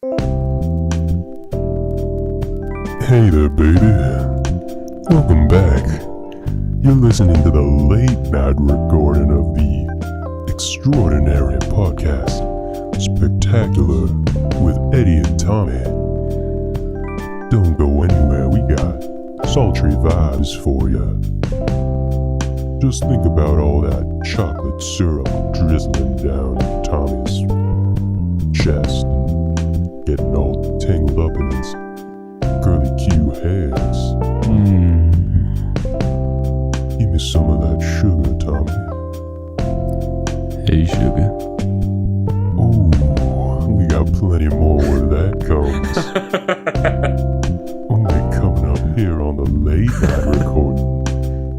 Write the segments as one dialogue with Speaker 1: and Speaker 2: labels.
Speaker 1: Hey there, baby. Welcome back. You're listening to the late night recording of the extraordinary podcast, Spectacular with Eddie and Tommy. Don't go anywhere, we got sultry vibes for ya. Just think about all that chocolate syrup drizzling down Tommy's chest and getting all tangled up in his curly Q hairs. Give me some of that sugar, Tommy.
Speaker 2: Hey, sugar.
Speaker 1: Ooh, we got plenty more where that comes. Only coming up here on the late night recording,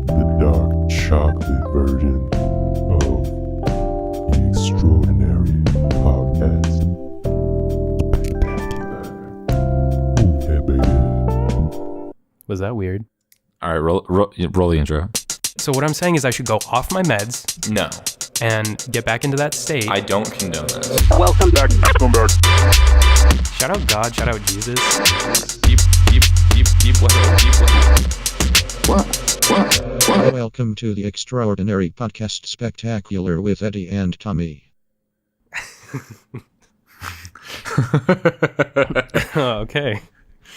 Speaker 1: the dark chocolate version of the extraordinary podcast. Oh yeah, baby.
Speaker 3: Was that weird?
Speaker 2: All right, roll the intro.
Speaker 3: So what I'm saying is I should go off my meds
Speaker 2: No,
Speaker 3: and get back into that state.
Speaker 2: I don't condone this.
Speaker 4: Welcome back.
Speaker 3: Shout out God, shout out Jesus.
Speaker 2: Deep well.
Speaker 5: Welcome to the extraordinary podcast Spectacular with Eddie and Tommy.
Speaker 3: Okay.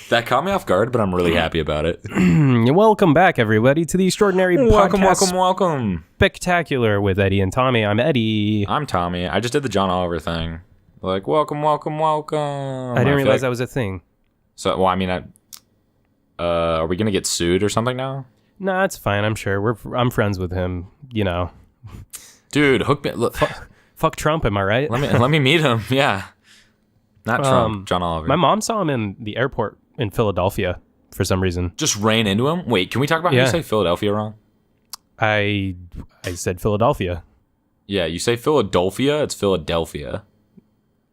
Speaker 2: That caught me off guard, but I'm really happy about it.
Speaker 3: Welcome back, everybody, to the extraordinary podcast
Speaker 2: Welcome.
Speaker 3: Spectacular with Eddie and Tommy. I'm Eddie.
Speaker 2: I'm Tommy. I just did the John Oliver thing. Like, welcome.
Speaker 3: I didn't realize that was a thing.
Speaker 2: So, well, I mean, are we gonna get sued or something now?
Speaker 3: Nah, it's fine. I'm sure. I'm friends with him. You know.
Speaker 2: Dude, hook me. Look,
Speaker 3: Fuck Trump, am I right?
Speaker 2: let me meet him. Yeah, not Trump. John Oliver.
Speaker 3: My mom saw him in the airport in Philadelphia for some reason.
Speaker 2: Just ran into him. Wait, can we talk about how you say Philadelphia wrong?
Speaker 3: I said Philadelphia.
Speaker 2: Yeah, you say Philadelphia. It's Philadelphia.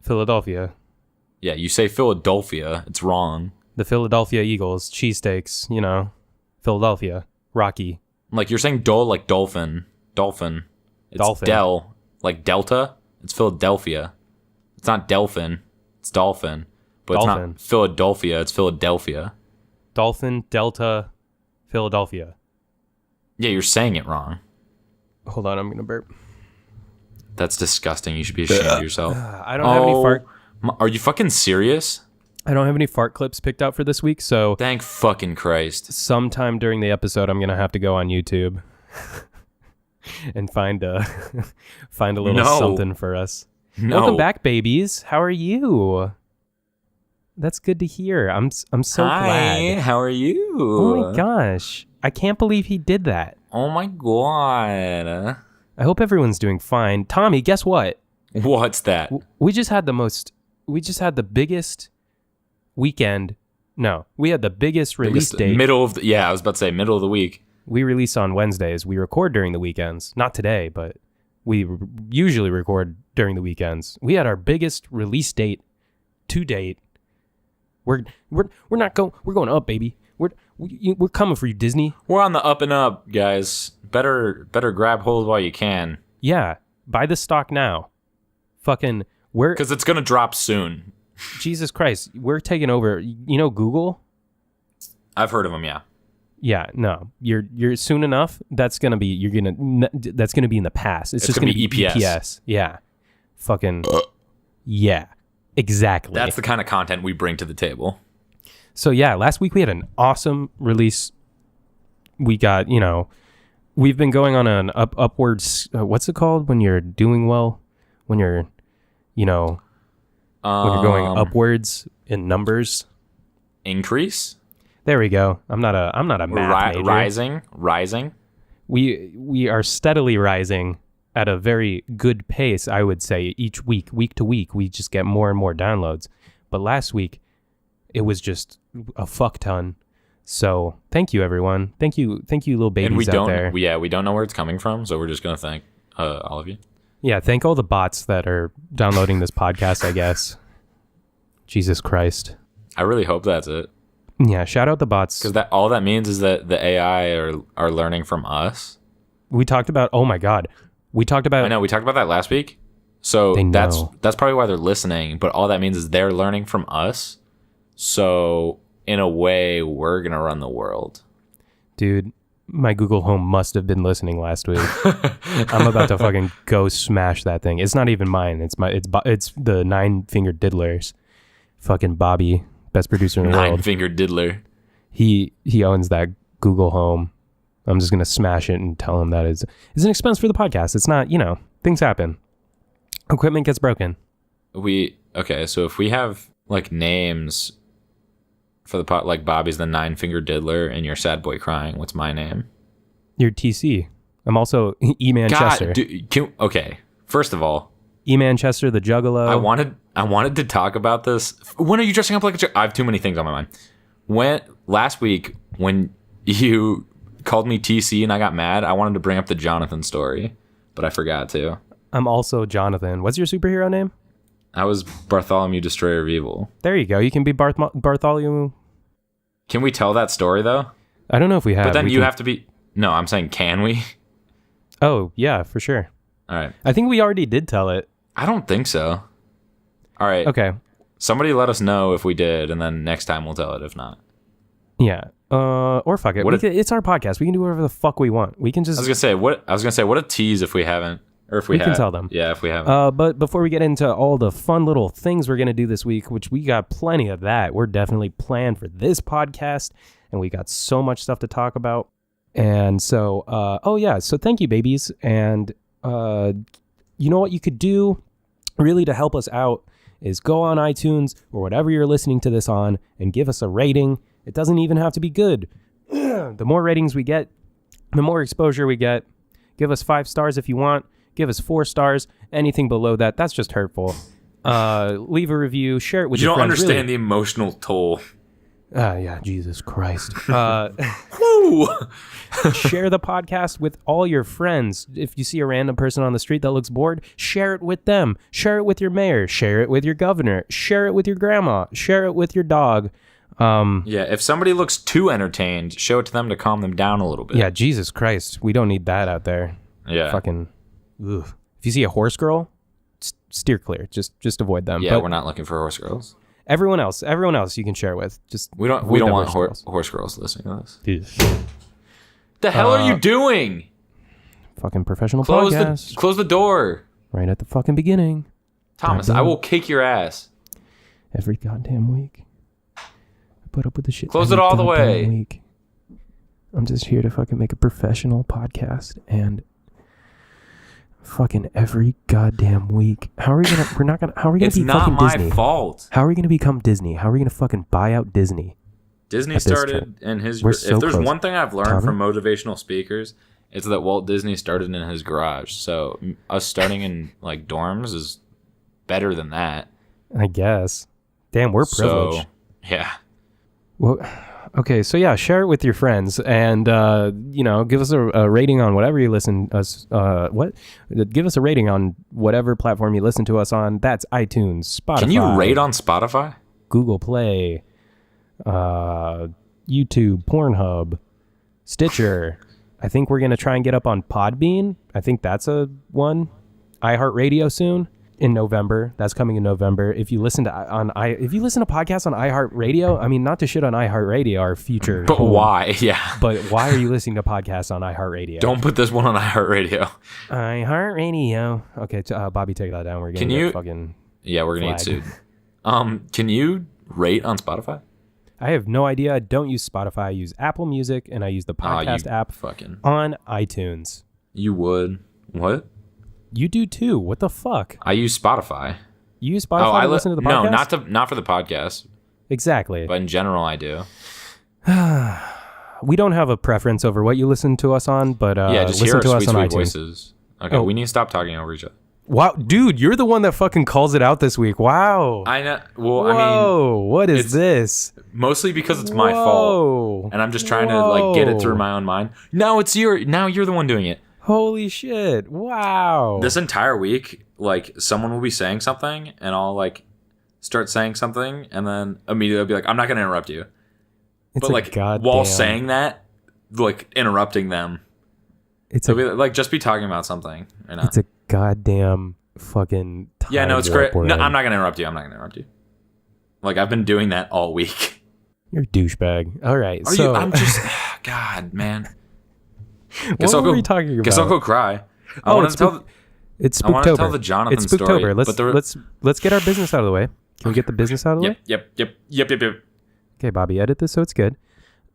Speaker 3: Philadelphia.
Speaker 2: Yeah, you say Philadelphia. It's wrong.
Speaker 3: The Philadelphia Eagles, cheesesteaks, you know. Philadelphia. Rocky.
Speaker 2: Like you're saying like dolphin. Dolphin. It's
Speaker 3: Dolphin.
Speaker 2: Del. Like Delta. It's Philadelphia. It's not Delphin. It's Dolphin. But
Speaker 3: Dolphin.
Speaker 2: It's not Philadelphia. It's Philadelphia.
Speaker 3: Dolphin, Delta, Philadelphia.
Speaker 2: Yeah, you're saying it wrong.
Speaker 3: Hold on, I'm going to burp.
Speaker 2: That's disgusting. You should be ashamed of yourself.
Speaker 3: I don't have any fart.
Speaker 2: Are you fucking serious?
Speaker 3: I don't have any fart clips picked out for this week, so
Speaker 2: Thank fucking Christ.
Speaker 3: sometime during the episode I'm going to have to go on YouTube and find a little
Speaker 2: No.
Speaker 3: something for us.
Speaker 2: No.
Speaker 3: Welcome back, babies. How are you? That's good to hear. I'm so
Speaker 2: Hi,
Speaker 3: glad.
Speaker 2: how are you?
Speaker 3: Oh my gosh. I can't believe he did that.
Speaker 2: Oh my god.
Speaker 3: I hope everyone's doing fine. Tommy, guess what?
Speaker 2: What's that?
Speaker 3: We just had the biggest weekend. No, we had the biggest release date.
Speaker 2: I was about to say middle of the week.
Speaker 3: We release on Wednesdays. We record during the weekends. Not today, but we usually record during the weekends. We had our biggest release date to date. We're going up, baby. We're coming for you, Disney.
Speaker 2: We're on the up and up, guys. Better grab hold while you can.
Speaker 3: Yeah, buy the stock now. Fucking,
Speaker 2: Because it's going to drop soon.
Speaker 3: Jesus Christ, we're taking over. You know Google?
Speaker 2: I've heard of them, yeah.
Speaker 3: Yeah, no, you're soon enough. That's gonna be that's gonna be in the past. It's just gonna be EPS. Yeah, fucking yeah, exactly.
Speaker 2: That's the kind of content we bring to the table.
Speaker 3: So yeah, last week we had an awesome release. We got we've been going on an upwards. What's it called when you're doing well? When you're when you're going upwards in numbers.
Speaker 2: Increase.
Speaker 3: There we go. I'm not a math major.
Speaker 2: Rising.
Speaker 3: We are steadily rising at a very good pace, I would say. Each week to week, we just get more and more downloads. But last week, it was just a fuck ton. So thank you, everyone. Thank you, little babies out there.
Speaker 2: We don't know where it's coming from, so we're just gonna thank all of you.
Speaker 3: Yeah, thank all the bots that are downloading this podcast. I guess. Jesus Christ.
Speaker 2: I really hope that's it.
Speaker 3: Yeah, shout out the bots.
Speaker 2: Because all that means is that the AI are learning from us.
Speaker 3: We talked about, oh my God. We talked about...
Speaker 2: I know, we talked about that last week. So
Speaker 3: They know.
Speaker 2: that's probably why they're listening. But all that means is they're learning from us. So in a way, we're gonna run the world.
Speaker 3: Dude, my Google Home must have been listening last week. I'm about to fucking go smash that thing. It's not even mine. It's the 9-fingered diddlers. Fucking Bobby, best producer in the world.
Speaker 2: 9-fingered diddler.
Speaker 3: He owns that Google Home. I'm just gonna smash it and tell him that it's an expense for the podcast. It's not, things happen. Equipment gets broken.
Speaker 2: Okay, so if we have like names for the pot, like Bobby's the 9-fingered diddler and you're Sad Boy Crying, what's my name?
Speaker 3: You're TC. I'm also E Manchester.
Speaker 2: Okay, first of all,
Speaker 3: E Manchester, the Juggalo.
Speaker 2: I wanted to talk about this. When are you dressing up like a I have too many things on my mind. Last week when you called me TC and I got mad, I wanted to bring up the Jonathan story, but I forgot to.
Speaker 3: I'm also Jonathan. What's your superhero name?
Speaker 2: I was Bartholomew, Destroyer of Evil.
Speaker 3: There you go. You can be Bartholomew.
Speaker 2: Can we tell that story though?
Speaker 3: I don't know if we have.
Speaker 2: But then have to be. No, I'm saying, can we?
Speaker 3: Oh yeah, for sure.
Speaker 2: All right.
Speaker 3: I think we already did tell it.
Speaker 2: I don't think so. All right.
Speaker 3: Okay.
Speaker 2: Somebody let us know if we did, and then next time we'll tell it if not.
Speaker 3: Yeah. Or fuck it. It's our podcast. We can do whatever the fuck we want. We can just.
Speaker 2: I was gonna say what a tease if we haven't, or if we
Speaker 3: can tell them.
Speaker 2: Yeah, if we haven't.
Speaker 3: But before we get into all the fun little things we're gonna do this week, which we got plenty of that, we're definitely planned for this podcast, and we got so much stuff to talk about. And so, so thank you, babies. And you know what you could do, really, to help us out, is go on iTunes or whatever you're listening to this on and give us a rating. It doesn't even have to be good. The more ratings we get, the more exposure we get. Give us 5 stars if you want. Give us 4 stars. Anything below that, that's just hurtful. Leave a review. Share it with your friends.
Speaker 2: You don't understand the emotional toll.
Speaker 3: Yeah, Jesus Christ.
Speaker 2: Woo!
Speaker 3: Share the podcast with all your friends. If you see a random person on the street that looks bored, share it with them. Share it with your mayor. Share it with your governor. Share it with your grandma. Share it with your dog.
Speaker 2: Yeah, if somebody looks too entertained, show it to them to calm them down a little bit.
Speaker 3: Yeah, Jesus Christ. We don't need that out there.
Speaker 2: Yeah.
Speaker 3: Fucking, ugh. If you see a horse girl, steer clear. Just avoid them.
Speaker 2: Yeah,
Speaker 3: but
Speaker 2: we're not looking for horse girls.
Speaker 3: Everyone else you can share with. Just
Speaker 2: we don't want horse girls listening to this.
Speaker 3: Jeez.
Speaker 2: The hell are you doing?
Speaker 3: Fucking professional podcast.
Speaker 2: Close the door.
Speaker 3: Right at the fucking beginning.
Speaker 2: Thomas, I will kick your ass.
Speaker 3: Every goddamn week. I put up with the shit.
Speaker 2: Close it all the way.
Speaker 3: Week. I'm just here to fucking make a professional podcast, and fucking every goddamn week. How are we gonna be fucking Disney?
Speaker 2: It's not my fault.
Speaker 3: How are we gonna become Disney? How are we gonna fucking buy out Disney?
Speaker 2: Disney started in his... If there's one thing I've learned from motivational speakers, it's that Walt Disney started in his garage. So us starting in like dorms is better than that.
Speaker 3: I guess. Damn, we're privileged.
Speaker 2: So, yeah.
Speaker 3: Well, okay, so yeah, share it with your friends, and give us a rating on whatever you listen us. Give us a rating on whatever platform you listen to us on. That's iTunes, Spotify.
Speaker 2: Can you rate on Spotify?
Speaker 3: Google Play, YouTube, Pornhub, Stitcher. I think we're gonna try and get up on Podbean. I think that's a one. iHeartRadio soon. In November. That's coming in November. If you listen to podcasts on iHeartRadio, I mean, not to shit on iHeartRadio, our future.
Speaker 2: But home, why? Yeah.
Speaker 3: But why are you listening to podcasts on iHeartRadio?
Speaker 2: Don't put this one on iHeartRadio.
Speaker 3: iHeartRadio. Okay, Bobby, take that down. We're gonna get fucking.
Speaker 2: Yeah, we're gonna get sued. Can you rate on Spotify?
Speaker 3: I have no idea. I don't use Spotify. I use Apple Music, and I use the podcast app on iTunes.
Speaker 2: You would what?
Speaker 3: You do too. What the fuck?
Speaker 2: I use Spotify.
Speaker 3: You use Spotify to listen to the podcast?
Speaker 2: No, not for the podcast.
Speaker 3: Exactly.
Speaker 2: But in general, I do.
Speaker 3: We don't have a preference over what you listen to us on, but
Speaker 2: just
Speaker 3: listen
Speaker 2: hear
Speaker 3: to
Speaker 2: our
Speaker 3: us
Speaker 2: sweet,
Speaker 3: on
Speaker 2: sweet
Speaker 3: iTunes.
Speaker 2: Voices. Okay, we need to stop talking over each other.
Speaker 3: Wow, dude, you're the one that fucking calls it out this week. Wow.
Speaker 2: I know. Well,
Speaker 3: Whoa,
Speaker 2: I mean,
Speaker 3: what is this?
Speaker 2: Mostly because it's my fault, and I'm just trying to like get it through my own mind. Now you're the one doing it.
Speaker 3: Holy shit. Wow.
Speaker 2: This entire week, like, someone will be saying something, and I'll, like, start saying something, and then immediately I'll be like, I'm not going to interrupt you. But, like, while saying that, like, interrupting them. They'll be like, just be talking about something.
Speaker 3: It's a goddamn fucking time
Speaker 2: Yeah, no, it's
Speaker 3: warp
Speaker 2: great.
Speaker 3: we're
Speaker 2: No,
Speaker 3: in.
Speaker 2: I'm not gonna interrupt you. Like, I've been doing that all week.
Speaker 3: You're a douchebag. All right,
Speaker 2: Are
Speaker 3: so
Speaker 2: you? I'm just. God, man.
Speaker 3: what were we talking about?
Speaker 2: Guess I'll go cry. I
Speaker 3: Oh,
Speaker 2: want
Speaker 3: it's
Speaker 2: to tell.
Speaker 3: It's
Speaker 2: I want to
Speaker 3: Spooktober.
Speaker 2: tell the Jonathan
Speaker 3: It's
Speaker 2: story.
Speaker 3: Spooktober. Let's get our business out of the way. Can we get the business out of the way?
Speaker 2: Yep.
Speaker 3: Okay, Bobby, edit this so it's good.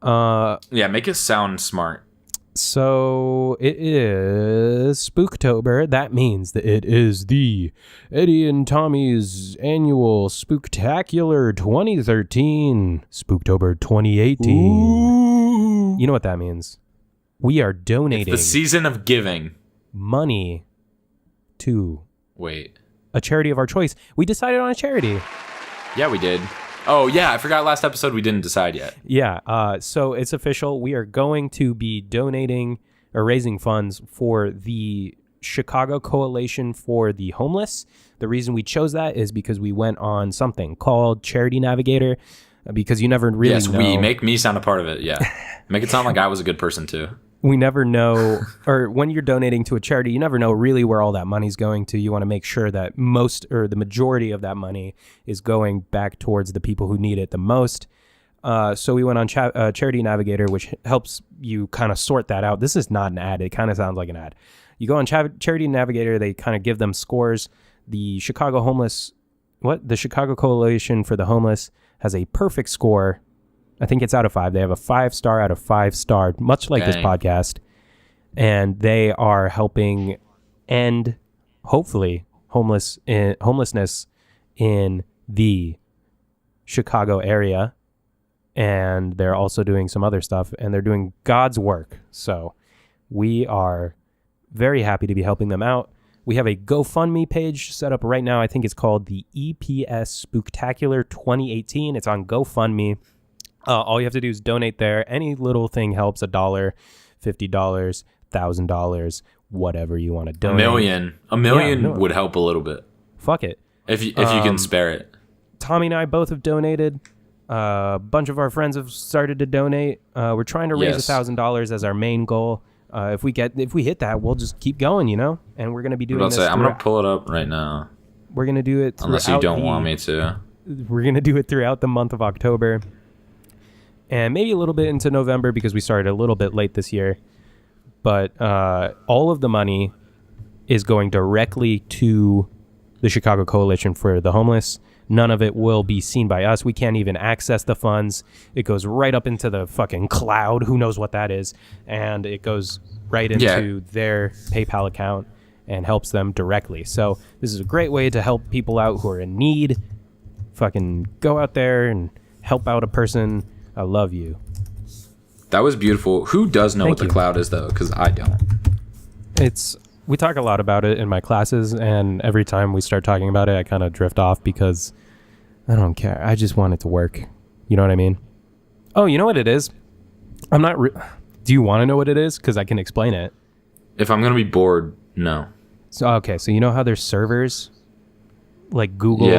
Speaker 2: Yeah, make it sound smart.
Speaker 3: So it is Spooktober. That means that it is the Eddie and Tommy's annual Spooktacular 2013, Spooktober 2018.
Speaker 2: Ooh.
Speaker 3: You know what that means? We are donating
Speaker 2: The season of giving.
Speaker 3: money to
Speaker 2: Wait.
Speaker 3: a charity of our choice. We decided on a charity.
Speaker 2: Yeah, we did. Oh, yeah, I forgot last episode we didn't decide yet.
Speaker 3: Yeah, so it's official. We are going to be donating or raising funds for the Chicago Coalition for the Homeless. The reason we chose that is because we went on something called Charity Navigator, because you never really know.
Speaker 2: We make me sound a part of it, yeah. Make it sound like I was a good person, too.
Speaker 3: We never know, or when you're donating to a charity, you never know really where all that money's going to. You want to make sure that most or the majority of that money is going back towards the people who need it the most. So we went on Charity Navigator, which helps you kind of sort that out. This is not an ad. It kind of sounds like an ad. You go on Charity Navigator, they kind of give them scores. The Chicago Coalition for the Homeless has a perfect score. I think it's out of 5. They have a 5-star out of 5-star, much like this podcast. And they are helping end, hopefully, homelessness in the Chicago area. And they're also doing some other stuff. And they're doing God's work. So we are very happy to be helping them out. We have a GoFundMe page set up right now. I think it's called the EPS Spooktacular 2018. It's on GoFundMe. All you have to do is donate there. Any little thing helps. $1, $50, $1,000, whatever you want to donate.
Speaker 2: A million would help a little bit.
Speaker 3: Fuck it.
Speaker 2: If you can spare it.
Speaker 3: Tommy and I both have donated. A bunch of our friends have started to donate. We're trying to raise $1,000 as our main goal. If we hit that, we'll just keep going, And we're gonna be doing this.
Speaker 2: I'm gonna pull it up right now.
Speaker 3: We're gonna do it
Speaker 2: unless you don't want me to.
Speaker 3: We're gonna do it throughout the month of October. And maybe a little bit into November because we started a little bit late this year. But all of the money is going directly to the Chicago Coalition for the Homeless. None of it will be seen by us. We can't even access the funds. It goes right up into the fucking cloud. Who knows what that is? And it goes right into their PayPal account and helps them directly. So this is a great way to help people out who are in need. Fucking go out there and help out a person. I love you.
Speaker 2: That was beautiful. Who does know what the cloud is, though? Because I don't.
Speaker 3: We talk a lot about it in my classes, and every time we start talking about it, I kind of drift off because I don't care. I just want it to work. You know what I mean? Oh, you know what it is? Do you want to know what it is? Because I can explain it.
Speaker 2: If I'm going to be bored, no.
Speaker 3: So, okay, so you know how there's servers? Like Google,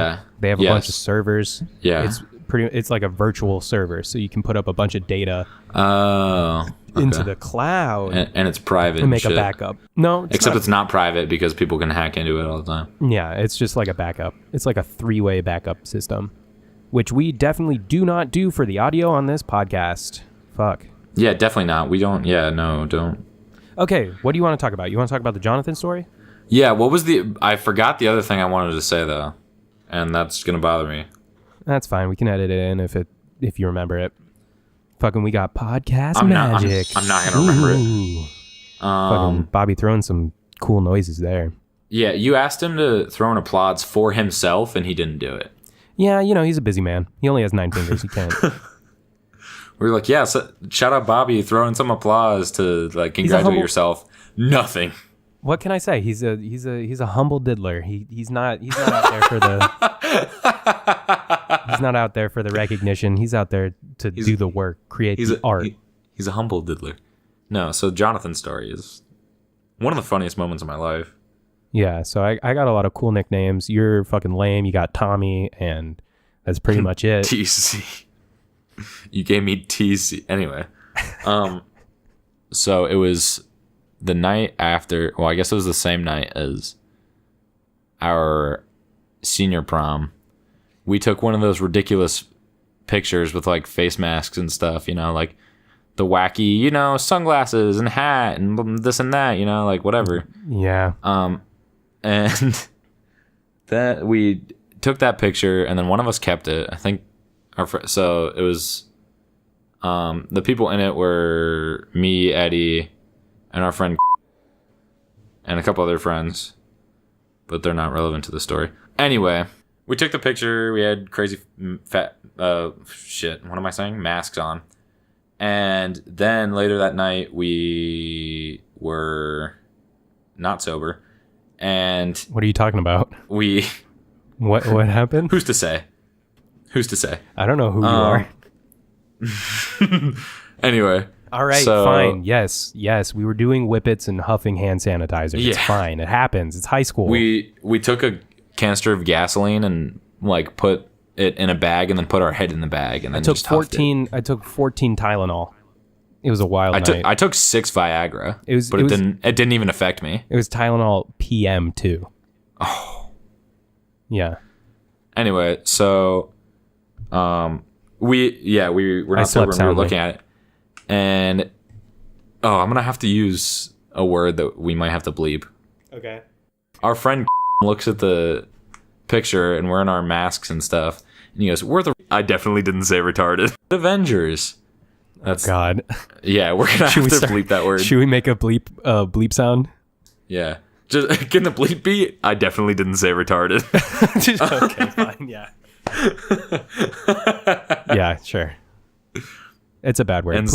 Speaker 3: they have a bunch of servers.
Speaker 2: Yeah.
Speaker 3: It's like a virtual server, so you can put up a bunch of data into the cloud
Speaker 2: and it's private
Speaker 3: and make a backup. No,
Speaker 2: it's not private because people can hack into it all the time.
Speaker 3: Yeah, it's just like a backup. It's like a 3-way backup system, which we definitely do not do for the audio on this podcast. Fuck.
Speaker 2: Yeah, definitely not. We don't. Yeah, no, don't.
Speaker 3: Okay, what do you want to talk about? You want to talk about the Jonathan story?
Speaker 2: Yeah, I forgot the other thing I wanted to say, though, and that's going to bother me.
Speaker 3: That's fine. We can edit it in if you remember it. Fucking, we got podcast magic.
Speaker 2: I'm not gonna remember it.
Speaker 3: Fucking Bobby throwing some cool noises there.
Speaker 2: Yeah, you asked him to throw in applause for himself, and he didn't do it.
Speaker 3: Yeah, he's a busy man. He only has 9 fingers. He can't.
Speaker 2: We were like, yeah, so shout out Bobby, throw in some applause to like congratulate yourself. Nothing.
Speaker 3: What can I say? He's a humble diddler. He's not out there for the he's not out there for the recognition. He's out there to do the work, create the art.
Speaker 2: He's a humble diddler. No, so Jonathan's story is one of the funniest moments of my life.
Speaker 3: Yeah, so I got a lot of cool nicknames. You're fucking lame. You got Tommy, and that's pretty much it.
Speaker 2: TC. You gave me TC. Anyway, so it was the night after. Well, I guess it was the same night as our senior prom, we took one of those ridiculous pictures with like face masks and stuff, you know, like the wacky, you know, sunglasses and hat and this and that, you know, like whatever.
Speaker 3: Yeah.
Speaker 2: And that we took that picture, and then one of us kept it. I think so it was the people in it were me, Eddie, and our friend and a couple other friends, but they're not relevant to the story. Anyway, we took the picture. We had crazy fat what am I saying? Masks on. And then later that night we were not sober. And
Speaker 3: what are you talking about? What happened?
Speaker 2: Who's to say?
Speaker 3: I don't know who you are.
Speaker 2: Anyway.
Speaker 3: All right, fine. Yes. We were doing whippets and huffing hand sanitizer.
Speaker 2: Yeah.
Speaker 3: It's fine. It happens. It's high school.
Speaker 2: We took a canister of gasoline and like put it in a bag and then put our head in the bag and then just huffed it.
Speaker 3: I took 14 Tylenol. It was a wild night.
Speaker 2: I took 6 Viagra. It didn't even affect me.
Speaker 3: It was Tylenol PM too.
Speaker 2: Oh.
Speaker 3: Yeah.
Speaker 2: Anyway, so we were not sober and we were looking at it. And I'm gonna have to use a word that we might have to bleep.
Speaker 3: Okay.
Speaker 2: Our friend looks at the picture and we're in our masks and stuff, and he goes, I definitely didn't say retarded. Avengers. That's
Speaker 3: God.
Speaker 2: Yeah, we're gonna have to bleep that word.
Speaker 3: Should we make a bleep sound?
Speaker 2: Yeah. Just can the bleep be? I definitely didn't say retarded.
Speaker 3: Okay, fine. Yeah. Yeah, sure. It's a bad word.
Speaker 2: And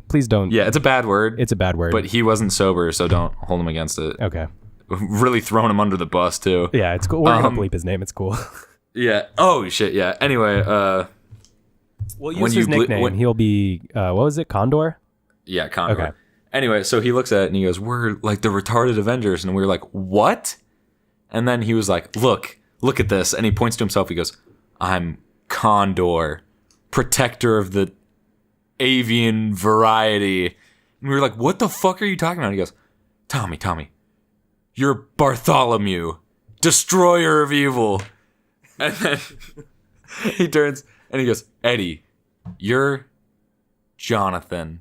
Speaker 3: please don't.
Speaker 2: Yeah, it's a bad word.
Speaker 3: It's a bad word.
Speaker 2: But he wasn't sober, so don't hold him against it.
Speaker 3: Okay.
Speaker 2: Really throwing him under the bus too.
Speaker 3: Yeah, it's cool. We're gonna bleep his name. It's cool.
Speaker 2: Yeah. Oh shit. Yeah. Anyway,
Speaker 3: we'll use his nickname. He'll be what was it? Condor.
Speaker 2: Yeah, Condor.
Speaker 3: Okay.
Speaker 2: Anyway, so he looks at it and he goes, "We're like the retarded Avengers," and we were like, "What?" And then he was like, "Look at this," and he points to himself. He goes, "I'm Condor, protector of the avian variety." And we were like, "What the fuck are you talking about?" And he goes, Tommy, you're Bartholomew, destroyer of evil." And then he turns and he goes, "Eddie, you're Jonathan."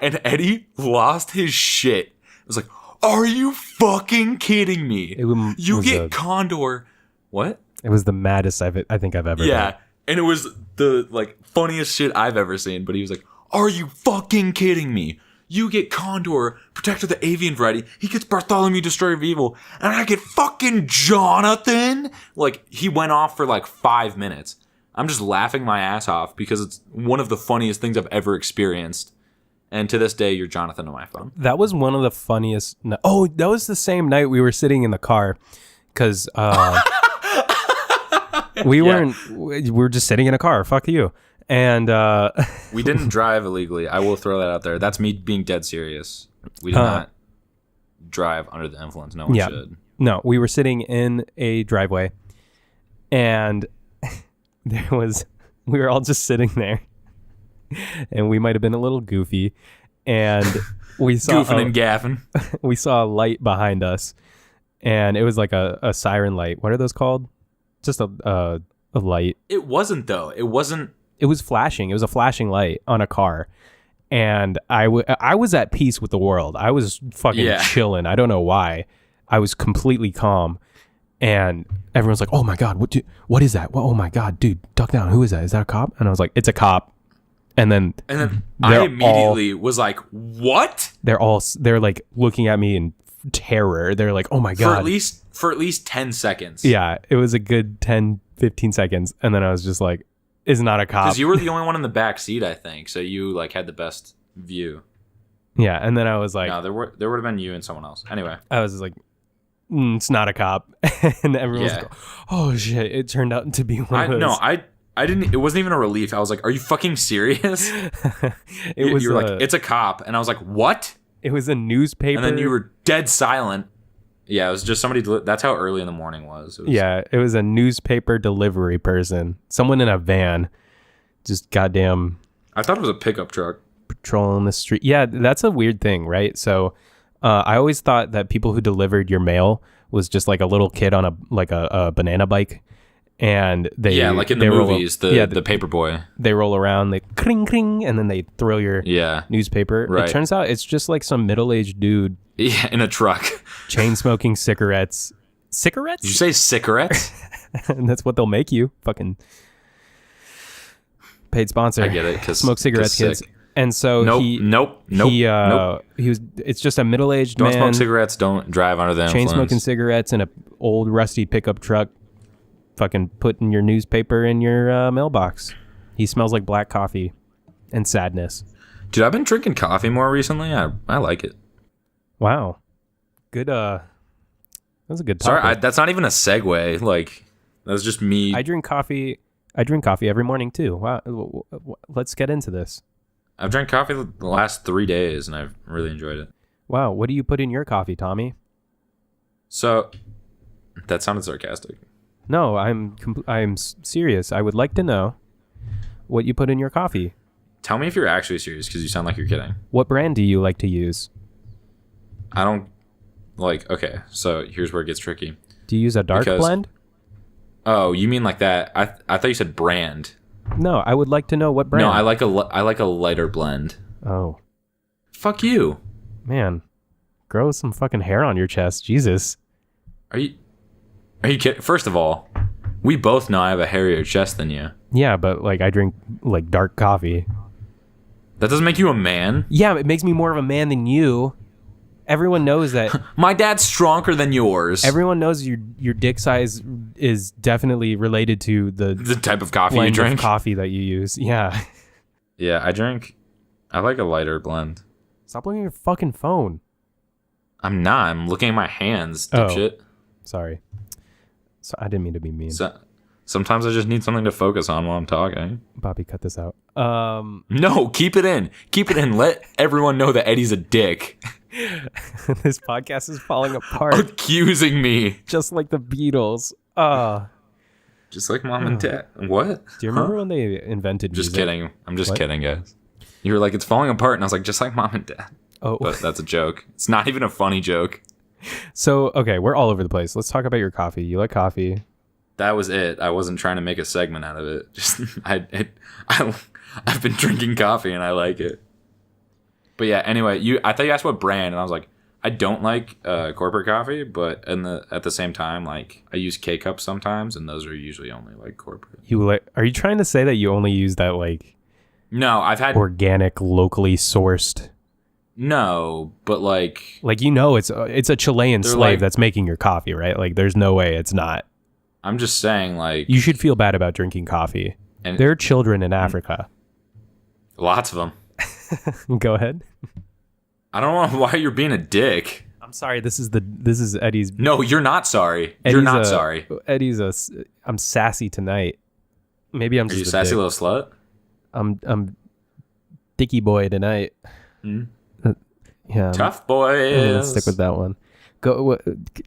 Speaker 2: And Eddie lost his shit. It was like, "Are you fucking kidding me? You get Condor." What?
Speaker 3: It was the maddest I think I've ever done.
Speaker 2: And it was the like funniest shit I've ever seen. But he was like, "Are you fucking kidding me? You get Condor, protector of the avian variety. He gets Bartholomew, destroyer of evil. And I get fucking Jonathan?" Like, he went off for like 5 minutes. I'm just laughing my ass off because it's one of the funniest things I've ever experienced. And to this day, you're Jonathan on my phone.
Speaker 3: That was one of the funniest. That was the same night we were sitting in the car because we were just sitting in a car. Fuck you. And
Speaker 2: we didn't drive illegally. I will throw that out there. That's me being dead serious. We did not drive under the influence. No one should.
Speaker 3: No, we were sitting in a driveway, and we were all just sitting there, and we might have been a little goofy, and we saw
Speaker 2: goofing and gaffing.
Speaker 3: We saw a light behind us, and it was like a siren light. What are those called? Just a light.
Speaker 2: It wasn't though. It wasn't.
Speaker 3: It was flashing. It was a flashing light on a car. And I was at peace with the world. I was fucking chilling. I don't know why. I was completely calm. And everyone's like, "Oh my God, what is that? Oh my God, dude, duck down. Who is that? Is that a cop?" And I was like, "It's a cop." And then
Speaker 2: I immediately was like, "What?"
Speaker 3: They're like looking at me in terror. They're like, "Oh my God."
Speaker 2: For at least 10 seconds.
Speaker 3: Yeah, it was a good 10, 15 seconds. And then I was just like, "It's not a cop."
Speaker 2: Because you were the only one in the back seat, I think. So you like had the best view.
Speaker 3: Yeah, and then I was like,
Speaker 2: "No, there would have been you and someone else." Anyway,
Speaker 3: I was just like, "It's not a cop," and everyone was like, "Oh shit!" It turned out to be one of those.
Speaker 2: No, I didn't. It wasn't even a relief. I was like, "Are you fucking serious?" You were like, "It's a cop," and I was like, "What?"
Speaker 3: It was a newspaper,
Speaker 2: and then you were dead silent. Yeah, it was just somebody. That's how early in the morning was.
Speaker 3: It was a newspaper delivery person. Someone in a van. Just goddamn.
Speaker 2: I thought it was a pickup truck.
Speaker 3: Patrolling the street. Yeah, that's a weird thing, right? So I always thought that people who delivered your mail was just like a little kid on a banana bike, and
Speaker 2: like in the movies, the paper boy.
Speaker 3: They roll around, they kring kring, and then they throw your newspaper.
Speaker 2: Right.
Speaker 3: It turns out it's just like some middle-aged dude
Speaker 2: in a truck,
Speaker 3: chain smoking cigarettes. Cigarettes?
Speaker 2: Did you say cigarettes?
Speaker 3: And that's what they'll make you. Fucking paid sponsor.
Speaker 2: I get it. Cause
Speaker 3: smoke cigarettes, kids.
Speaker 2: Sick.
Speaker 3: And so
Speaker 2: nope.
Speaker 3: He was. It's just a middle-aged man.
Speaker 2: Don't smoke cigarettes. Don't drive under the influence.
Speaker 3: Chain smoking cigarettes in a old rusty pickup truck. Fucking putting your newspaper in your mailbox. He smells like black coffee and sadness.
Speaker 2: Dude, I've been drinking coffee more recently. I like it.
Speaker 3: Wow. Good. That's a good topic.
Speaker 2: Sorry, that's not even a segue. Like, that's just me.
Speaker 3: I drink coffee every morning too. Wow. Let's get into this.
Speaker 2: I've drank coffee the last 3 days, and I've really enjoyed it.
Speaker 3: Wow. What do you put in your coffee, Tommy?
Speaker 2: So, that sounded sarcastic.
Speaker 3: No, I'm serious. I would like to know what you put in your coffee.
Speaker 2: Tell me if you're actually serious, because you sound like you're kidding.
Speaker 3: What brand do you like to use?
Speaker 2: I don't okay, so here's where it gets tricky.
Speaker 3: Do you use a dark blend?
Speaker 2: Oh, you mean like that? I thought you said brand.
Speaker 3: No, I would like to know what brand.
Speaker 2: No, I like a lighter blend.
Speaker 3: Oh.
Speaker 2: Fuck you.
Speaker 3: Man, grow some fucking hair on your chest. Jesus.
Speaker 2: Are you kidding? First of all, we both know I have a hairier chest than you.
Speaker 3: Yeah, but I drink dark coffee.
Speaker 2: That doesn't make you a man.
Speaker 3: Yeah, it makes me more of a man than you. Everyone knows that.
Speaker 2: My dad's stronger than yours.
Speaker 3: Everyone knows your dick size is definitely related to the
Speaker 2: type of coffee you drink.
Speaker 3: Of coffee that you use. Yeah.
Speaker 2: Yeah, I like a lighter blend.
Speaker 3: Stop looking at your fucking phone.
Speaker 2: I'm not. I'm looking at my hands, dipshit.
Speaker 3: Sorry. So I didn't mean to be mean.
Speaker 2: Sometimes I just need something to focus on while I'm talking.
Speaker 3: Bobby, cut this out.
Speaker 2: No, keep it in. Keep it in. Let everyone know that Eddie's a dick.
Speaker 3: This podcast is falling apart.
Speaker 2: Accusing me.
Speaker 3: Just like the Beatles.
Speaker 2: Just like mom and dad. What?
Speaker 3: Do you remember when they invented music?
Speaker 2: Just kidding. I'm just kidding, guys. You were like, it's falling apart. And I was like, just like mom and dad.
Speaker 3: Oh.
Speaker 2: But that's a joke. It's not even a funny joke.
Speaker 3: So, okay, we're all over the place. Let's talk about your coffee. You like coffee?
Speaker 2: That was it. I wasn't trying to make a segment out of it. Just I've been drinking coffee and I like it. But yeah, anyway, I thought you asked what brand, and I was like, I don't like corporate coffee, but at the same time, I use K-cups sometimes, and those are usually only corporate.
Speaker 3: Are you trying to say that you only use that
Speaker 2: No, I've had
Speaker 3: organic, locally sourced.
Speaker 2: No, but
Speaker 3: it's a Chilean slave that's making your coffee, right? There's no way it's not.
Speaker 2: I'm just saying,
Speaker 3: you should feel bad about drinking coffee. And there are children in Africa.
Speaker 2: Lots of them.
Speaker 3: Go ahead.
Speaker 2: I don't know why you're being a dick.
Speaker 3: I'm sorry. This is Eddie's.
Speaker 2: No, you're not sorry. You're not sorry.
Speaker 3: I'm sassy tonight. Maybe I'm just.
Speaker 2: Are you a sassy little slut?
Speaker 3: I'm dicky boy tonight. Yeah.
Speaker 2: Tough boys.
Speaker 3: I'm gonna stick with that one.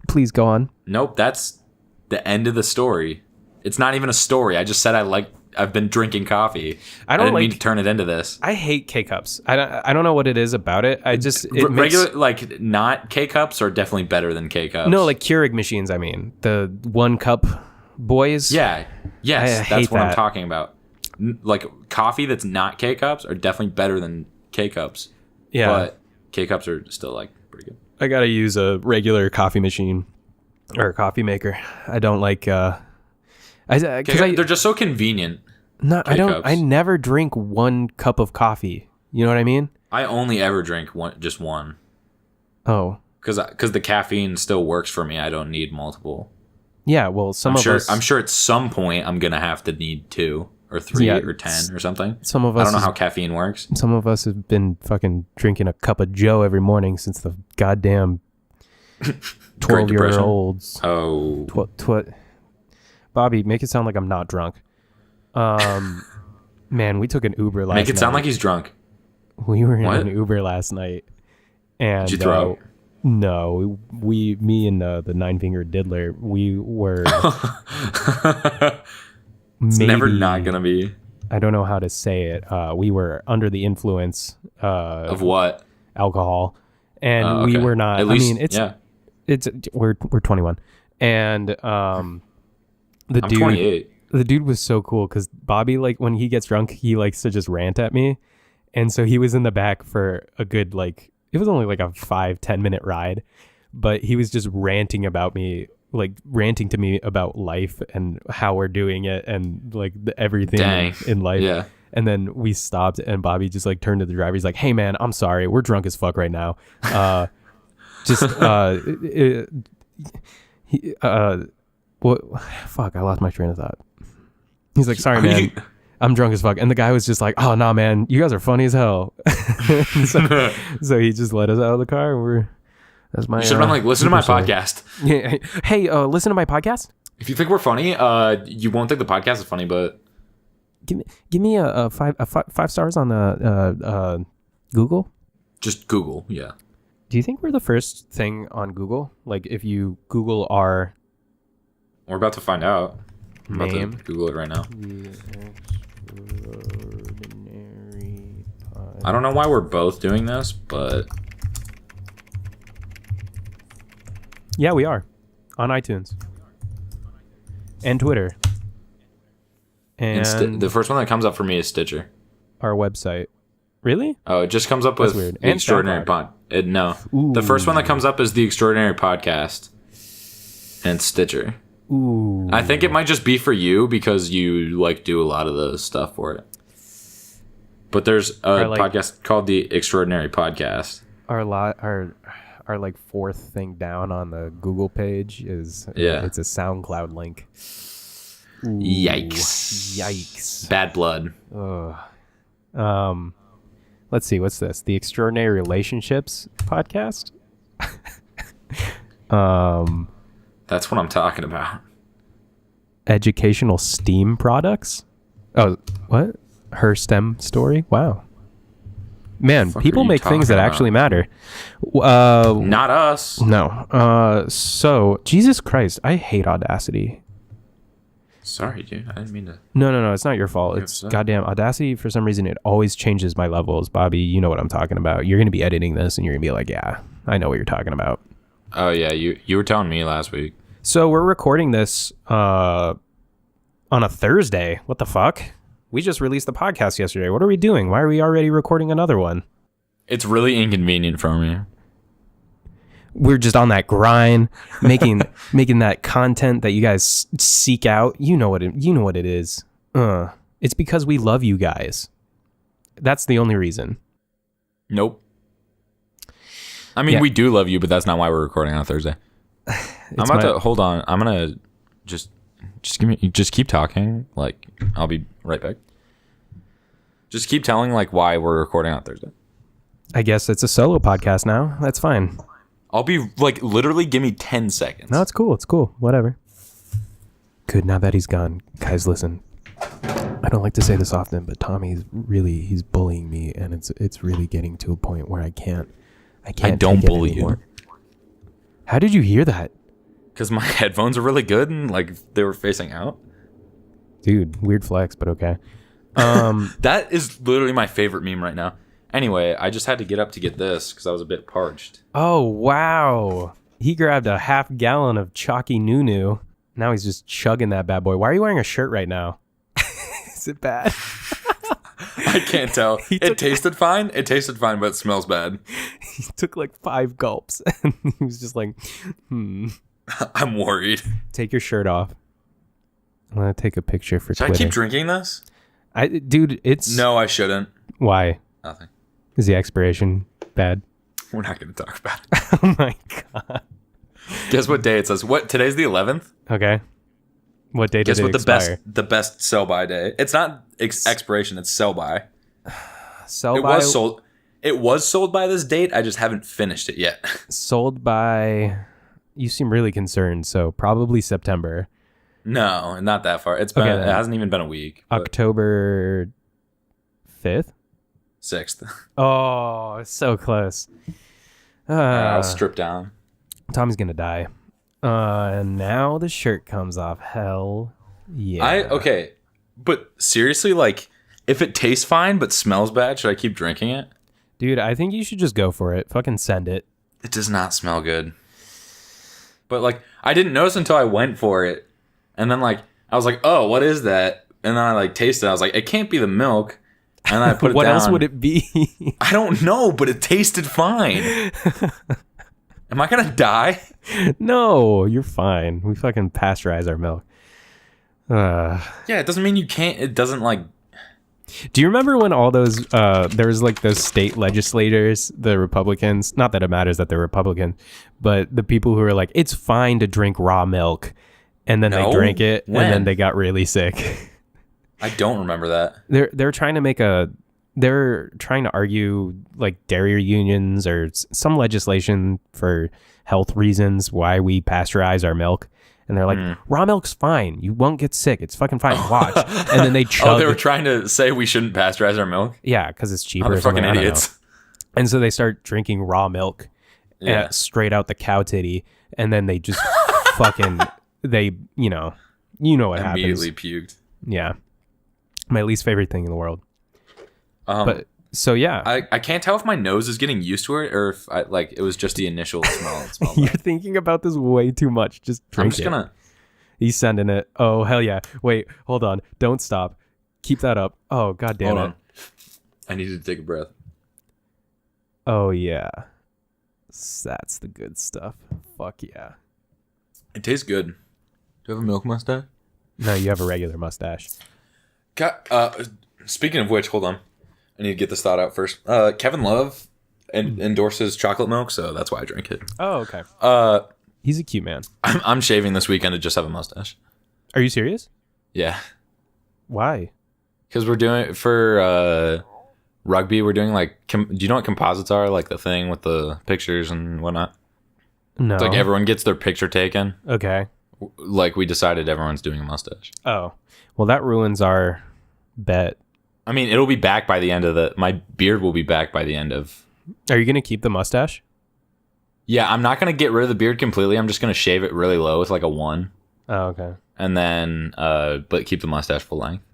Speaker 3: Please go on.
Speaker 2: Nope, that's the end of the story. It's not even a story. I just said I've been drinking coffee. I didn't mean to turn it into this.
Speaker 3: I hate K-cups. I don't know what it is about it.
Speaker 2: Regular not K-cups are definitely better than K-cups.
Speaker 3: No, Keurig machines. I mean, the 1 cup boys.
Speaker 2: Yeah. Yes, that's what I'm talking about. Coffee that's not K-cups are definitely better than K-cups.
Speaker 3: Yeah.
Speaker 2: But K-cups are still pretty good.
Speaker 3: I gotta use a regular coffee machine or a coffee maker. I don't like.
Speaker 2: They're just so convenient.
Speaker 3: No, I don't. I never drink 1 cup of coffee. You know what I mean?
Speaker 2: I only ever drink just one.
Speaker 3: Oh.
Speaker 2: Because the caffeine still works for me. I don't need multiple.
Speaker 3: Yeah, well, I'm
Speaker 2: sure at some point I'm gonna have to need 2 or 3 or 10 or something.
Speaker 3: Some of us.
Speaker 2: I don't know how caffeine works.
Speaker 3: Some of us have been fucking drinking a cup of Joe every morning since the goddamn 12-year-olds.
Speaker 2: Oh.
Speaker 3: Bobby, make it sound like I'm not drunk. Man, we took an Uber last night.
Speaker 2: Make it sound like he's drunk.
Speaker 3: We were in an Uber last night. And,
Speaker 2: did you throw up?
Speaker 3: No, me and the 9-finger diddler, we were.
Speaker 2: It's never not gonna be.
Speaker 3: I don't know how to say it. We were under the influence
Speaker 2: of what?
Speaker 3: Alcohol, and we were not.
Speaker 2: At least,
Speaker 3: we're 21, and
Speaker 2: I'm 28.
Speaker 3: The dude was so cool because Bobby, like, when he gets drunk, he likes to just rant at me, and so he was in the back for a good, like, it was only like a 5-10 minute ride, but he was just ranting about me, like ranting to me about life and how we're doing it and like everything in life.
Speaker 2: Yeah.
Speaker 3: And then we stopped, and Bobby just like turned to the driver. He's like, "Hey man, I'm sorry. We're drunk as fuck right now. What? Fuck, I lost my train of thought." He's like, "Sorry, man. I'm drunk as fuck." And the guy was just like, "Oh, nah, man. You guys are funny as hell." so he just let us out of the car, and that's my...
Speaker 2: You should have been like, listen to my podcast.
Speaker 3: Yeah. Hey, listen to my podcast?
Speaker 2: If you think we're funny, you won't think the podcast is funny, but...
Speaker 3: Give me a five stars on Google.
Speaker 2: Just Google, yeah.
Speaker 3: Do you think we're the first thing on Google? Like, if you Google our...
Speaker 2: We're about to find out. I'm about
Speaker 3: name.
Speaker 2: to Google it right now. I don't know why we're both doing this, but...
Speaker 3: Yeah, we are. On iTunes. And Twitter. And
Speaker 2: the first one that comes up for me is Stitcher.
Speaker 3: Our website. Really?
Speaker 2: Oh, it just comes up with
Speaker 3: weird.
Speaker 2: The
Speaker 3: And
Speaker 2: Extraordinary
Speaker 3: SoundCloud.
Speaker 2: Pod. No.
Speaker 3: Ooh.
Speaker 2: The first one that comes up is The Extraordinary Podcast and Stitcher.
Speaker 3: Ooh.
Speaker 2: I think it might just be for you because you like do a lot of the stuff for it. But there's a podcast called The Extraordinary Podcast.
Speaker 3: Our like fourth thing down on the Google page is it's a SoundCloud link. Ooh,
Speaker 2: Yikes. Bad blood.
Speaker 3: Ugh. Let's see, what's this? The Extraordinary Relationships Podcast?
Speaker 2: That's what I'm talking about.
Speaker 3: Educational STEAM Products? Oh, what? Her STEM Story? Wow. Man, people make things that actually matter.
Speaker 2: Not us.
Speaker 3: No. So, Jesus Christ, I hate Audacity.
Speaker 2: Sorry, dude. I didn't mean to.
Speaker 3: No. It's not your fault. It's goddamn Audacity. For some reason, it always changes my levels. Bobby, you know what I'm talking about. You're going to be editing this, and you're going to be like, yeah, I know what you're talking about.
Speaker 2: Oh, yeah. You were telling me last week.
Speaker 3: So we're recording this on a Thursday. What the fuck? We just released the podcast yesterday. What are we doing? Why are we already recording another one?
Speaker 2: It's really inconvenient for me.
Speaker 3: We're just on that grind, making that content that you guys seek out. You know what it is. It's because we love you guys. That's the only reason.
Speaker 2: Nope. I mean, we do love you, but that's not why we're recording on a Thursday. I'm about to hold on. I'm gonna just keep talking. Like, I'll be right back. Just keep telling like why we're recording on Thursday.
Speaker 3: I guess it's a solo podcast now. That's fine.
Speaker 2: I'll be like, literally give me 10 seconds.
Speaker 3: No, it's cool. It's cool. Whatever. Good. Now that he's gone, guys, listen. I don't like to say this often, but Tommy's he's bullying me, and it's really getting to a point where I can't.
Speaker 2: I don't bully you.
Speaker 3: How did you hear that?
Speaker 2: Because my headphones are really good and like they were facing out.
Speaker 3: Dude, weird flex, but okay.
Speaker 2: That is literally my favorite meme right now. Anyway, I just had to get up to get this because I was a bit parched.
Speaker 3: Oh, wow. He grabbed a half gallon of chalky nunu. Now he's just chugging that bad boy. Why are you wearing a shirt right now? Is it bad?
Speaker 2: I can't tell. It tasted fine. It tasted fine, but it smells bad.
Speaker 3: He took like 5 gulps and he was just like,
Speaker 2: I'm worried.
Speaker 3: Take your shirt off. I'm going to take a picture for
Speaker 2: Should
Speaker 3: Twitter.
Speaker 2: I keep drinking this?
Speaker 3: Dude, it's...
Speaker 2: No, I shouldn't.
Speaker 3: Why?
Speaker 2: Nothing.
Speaker 3: Is the expiration bad?
Speaker 2: We're not going to talk about it.
Speaker 3: Oh my God.
Speaker 2: Guess what day it says? Today the 11th?
Speaker 3: Okay. What day did it expire?
Speaker 2: the best sell by day. It's not expiration, it's sell by.
Speaker 3: Sell
Speaker 2: it
Speaker 3: by
Speaker 2: was sold by this date. I just haven't finished it yet.
Speaker 3: Sold by... You seem really concerned, so probably September.
Speaker 2: No, not that far. It hasn't even been a week.
Speaker 3: October 5th?
Speaker 2: 6th.
Speaker 3: Oh, so close.
Speaker 2: I'll strip down.
Speaker 3: Tommy's gonna die. And now the shirt comes off. Hell yeah.
Speaker 2: Okay, but seriously, like, if it tastes fine but smells bad, should I keep drinking it?
Speaker 3: Dude, I think you should just go for it. Fucking send it.
Speaker 2: It does not smell good. But like, I didn't notice until I went for it, and then like I was like, "Oh, what is that?" And then I like tasted it. I was like, "It can't be the milk." And then I put it
Speaker 3: what
Speaker 2: down.
Speaker 3: else would it be?
Speaker 2: I don't know, but it tasted fine. Am I gonna die?
Speaker 3: No, you're fine. We fucking pasteurize our milk.
Speaker 2: Yeah, it doesn't mean you can't. It doesn't like.
Speaker 3: Do you remember when all those there was like those state legislators, the Republicans, not that it matters that they're Republican, but the people who were like, it's fine to drink raw milk, and then they drank it and then they got really sick.
Speaker 2: I don't remember that.
Speaker 3: They're trying to argue like dairy unions or some legislation for health reasons why we pasteurize our milk. And they're like, raw milk's fine. You won't get sick. It's fucking fine. Watch. And then they chug.
Speaker 2: Oh, they were trying to say we shouldn't pasteurize our milk?
Speaker 3: Yeah, because it's cheaper.
Speaker 2: Oh, they're fucking idiots.
Speaker 3: And so they start drinking raw milk straight out the cow titty. And then they just fucking, you know what happens.
Speaker 2: Immediately puked.
Speaker 3: Yeah. My least favorite thing in the world. But so, yeah.
Speaker 2: I can't tell if my nose is getting used to it or if it was just the initial smell.
Speaker 3: You're thinking about this way too much. Just drink
Speaker 2: I'm just gonna.
Speaker 3: He's sending it. Oh, hell yeah. Wait, hold on. Don't stop. Keep that up. Oh, god damn
Speaker 2: Hold
Speaker 3: it.
Speaker 2: on. I needed to take a breath.
Speaker 3: Oh, yeah. That's the good stuff. Fuck yeah.
Speaker 2: It tastes good. Do you have a milk mustache?
Speaker 3: No, you have a regular mustache.
Speaker 2: Speaking of which, hold on. I need to get this thought out first. Kevin Love endorses chocolate milk, so that's why I drink it.
Speaker 3: Oh, okay. He's a cute man.
Speaker 2: I'm shaving this weekend to just have a mustache.
Speaker 3: Are you serious?
Speaker 2: Yeah.
Speaker 3: Why?
Speaker 2: Because we're doing, for rugby, we're doing like, do you know what composites are? Like the thing with the pictures and whatnot?
Speaker 3: No.
Speaker 2: It's like everyone gets their picture taken.
Speaker 3: Okay.
Speaker 2: Like we decided everyone's doing a mustache.
Speaker 3: Oh. Well, that ruins our bet.
Speaker 2: I mean, it'll be back by the end of my beard will be back by the end of.
Speaker 3: Are you going to keep the mustache?
Speaker 2: Yeah, I'm not going to get rid of the beard completely. I'm just going to shave it really low with like a 1.
Speaker 3: Oh, okay.
Speaker 2: And then, but keep the mustache full length.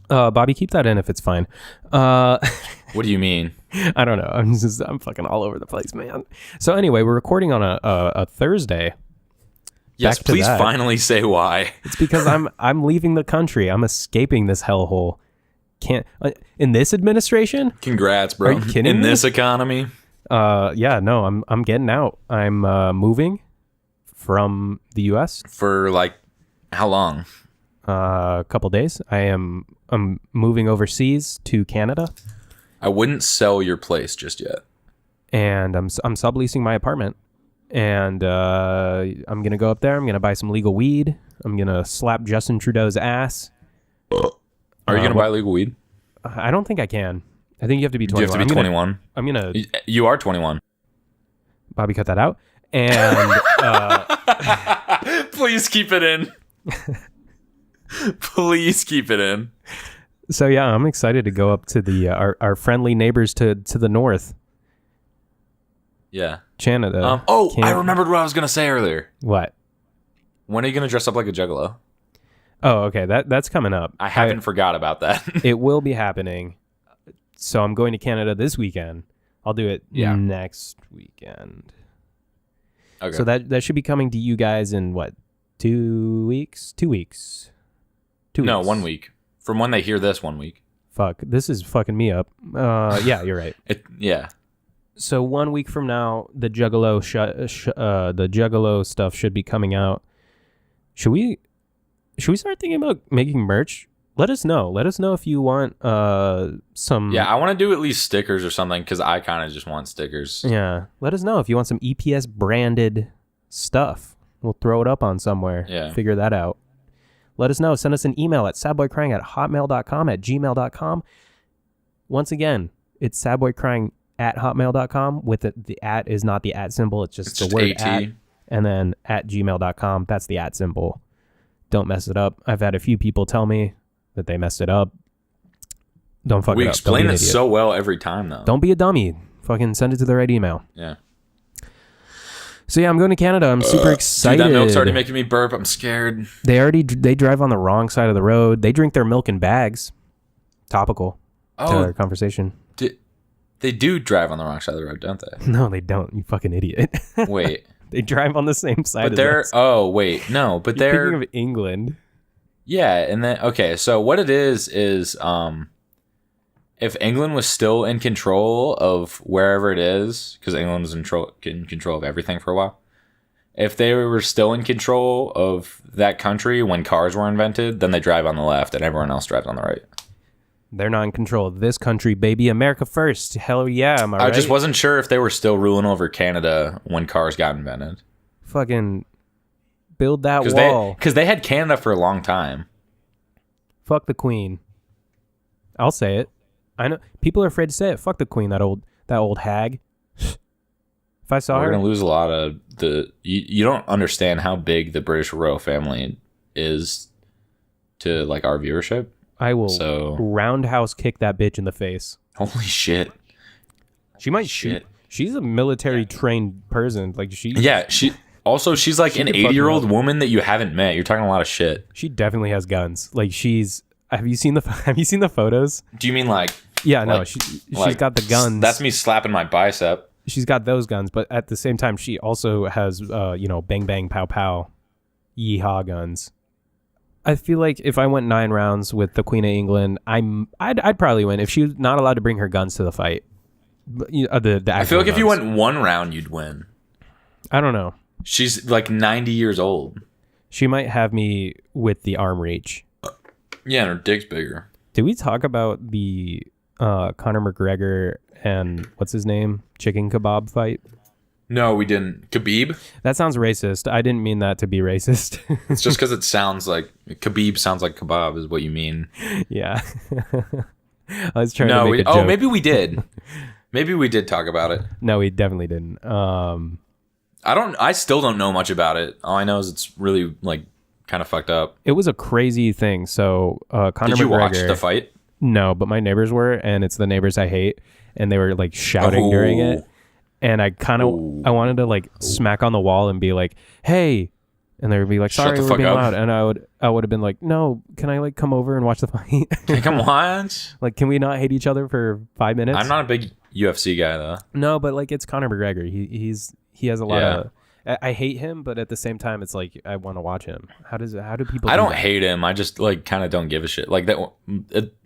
Speaker 3: Bobby, keep that in if it's fine.
Speaker 2: What do you mean?
Speaker 3: I don't know. I'm fucking all over the place, man. So anyway, we're recording on a Thursday.
Speaker 2: Yes, please finally say why.
Speaker 3: It's because I'm leaving the country. I'm escaping this hellhole. Can't in this administration?
Speaker 2: Congrats, bro.
Speaker 3: Are you kidding
Speaker 2: in
Speaker 3: me?
Speaker 2: this economy?
Speaker 3: Yeah, no, I'm getting out. I'm moving from the US
Speaker 2: for like how long?
Speaker 3: A couple days. I'm moving overseas to Canada.
Speaker 2: I wouldn't sell your place just yet.
Speaker 3: And I'm subleasing my apartment. And I'm gonna go up there. I'm gonna buy some legal weed. I'm gonna slap Justin Trudeau's ass.
Speaker 2: Are you going to buy legal weed?
Speaker 3: I don't think I can. I think you have to be 21.
Speaker 2: You have to be 21?
Speaker 3: I'm going to...
Speaker 2: You are 21.
Speaker 3: Bobby, cut that out. And...
Speaker 2: Please keep it in. Please keep it in.
Speaker 3: So, yeah, I'm excited to go up to the our friendly neighbors to the north.
Speaker 2: Yeah.
Speaker 3: Canada.
Speaker 2: I remembered what I was going to say earlier.
Speaker 3: What?
Speaker 2: When are you going to dress up like a juggalo?
Speaker 3: Oh, okay. That's coming up.
Speaker 2: I haven't forgot about that.
Speaker 3: It will be happening. So I'm going to Canada this weekend. I'll do it next weekend.
Speaker 2: Okay.
Speaker 3: So that should be coming to you guys in what? 2 weeks? 2 weeks. 2 weeks.
Speaker 2: No, 1 week. From when they hear this, 1 week.
Speaker 3: Fuck. This is fucking me up. Yeah, you're right.
Speaker 2: Yeah.
Speaker 3: So 1 week from now, the Juggalo the Juggalo stuff should be coming out. Should we start thinking about making merch? Let us know. Let us know if you want some...
Speaker 2: Yeah, I want to do at least stickers or something because I kind of just want stickers.
Speaker 3: Yeah. Let us know if you want some EPS branded stuff. We'll throw it up on somewhere.
Speaker 2: Yeah.
Speaker 3: Figure that out. Let us know. Send us an email at sadboycrying@hotmail.com, at gmail.com. Once again, it's sadboycrying@hotmail.com with the at is not the at symbol. It's just the word at. And then at gmail.com. That's the at symbol. Don't mess it up. I've had a few people tell me that they messed it up. Don't fuck it up.
Speaker 2: We explain it so well every time, though.
Speaker 3: Don't be a dummy. Fucking send it to the right email.
Speaker 2: Yeah.
Speaker 3: So yeah, I'm going to Canada. I'm super excited.
Speaker 2: Dude, that milk's already making me burp. I'm scared.
Speaker 3: They drive on the wrong side of the road. They drink their milk in bags. Topical to our conversation.
Speaker 2: They do drive on the wrong side of the road, don't they?
Speaker 3: No, they don't. You fucking idiot.
Speaker 2: Wait.
Speaker 3: They drive on the same side.
Speaker 2: But they're wait, no, but they're
Speaker 3: thinking of England.
Speaker 2: Yeah, and then okay, so what it is if England was still in control of wherever it is, because England was in control of everything for a while. If they were still in control of that country when cars were invented, then they drive on the left and everyone else drives on the right.
Speaker 3: They're not in control of this country, baby. America first. Hell yeah, am I right?
Speaker 2: I just wasn't sure if they were still ruling over Canada when cars got invented.
Speaker 3: Fucking build that wall.
Speaker 2: Because they had Canada for a long time.
Speaker 3: Fuck the Queen. I'll say it. I know people are afraid to say it. Fuck the Queen, that old hag. If I saw her,
Speaker 2: we're gonna lose a lot of the. You don't understand how big the British royal family is to like our viewership.
Speaker 3: I will roundhouse kick that bitch in the face.
Speaker 2: Holy shit!
Speaker 3: She might shit. She's a military trained person. Like she's
Speaker 2: like an 80-year-old woman that you haven't met. You're talking a lot of shit.
Speaker 3: She definitely has guns. Like Have you seen the photos?
Speaker 2: Do you mean like?
Speaker 3: Yeah, no. She's got the guns.
Speaker 2: That's me slapping my bicep.
Speaker 3: She's got those guns, but at the same time, she also has, bang bang pow pow, yeehaw guns. I feel like if I went 9 rounds with the Queen of England, I'd probably win if she was not allowed to bring her guns to the fight.
Speaker 2: I feel like if you went 1 round, you'd win.
Speaker 3: I don't know.
Speaker 2: She's like 90 years old.
Speaker 3: She might have me with the arm reach.
Speaker 2: Yeah, and her dick's bigger.
Speaker 3: Did we talk about the Conor McGregor and what's his name chicken kebab fight?
Speaker 2: No, we didn't. Khabib?
Speaker 3: That sounds racist. I didn't mean that to be racist.
Speaker 2: It's just because it sounds like Khabib sounds like kebab is what you mean.
Speaker 3: Yeah. I was trying to make a joke.
Speaker 2: Oh, maybe we did. Maybe we did talk about it.
Speaker 3: No, we definitely didn't.
Speaker 2: I still don't know much about it. All I know is it's really like kind of fucked up.
Speaker 3: It was a crazy thing. So Conor McGregor.
Speaker 2: Did you watch the fight?
Speaker 3: No, but my neighbors were, and it's the neighbors I hate, and they were like shouting during it. And I wanted to like smack on the wall and be like, "Hey," and they would be like, "Sorry, we're being loud." And I would have been like, "No, can I like come over and watch the fight?"
Speaker 2: Come on.
Speaker 3: Like, can we not hate each other for 5 minutes?
Speaker 2: I'm not a big UFC guy though.
Speaker 3: No, but like it's Conor McGregor. He has a lot of. I hate him, but at the same time, it's like I want to watch him. How do people?
Speaker 2: I don't hate him. I just like kind of don't give a shit. Like that.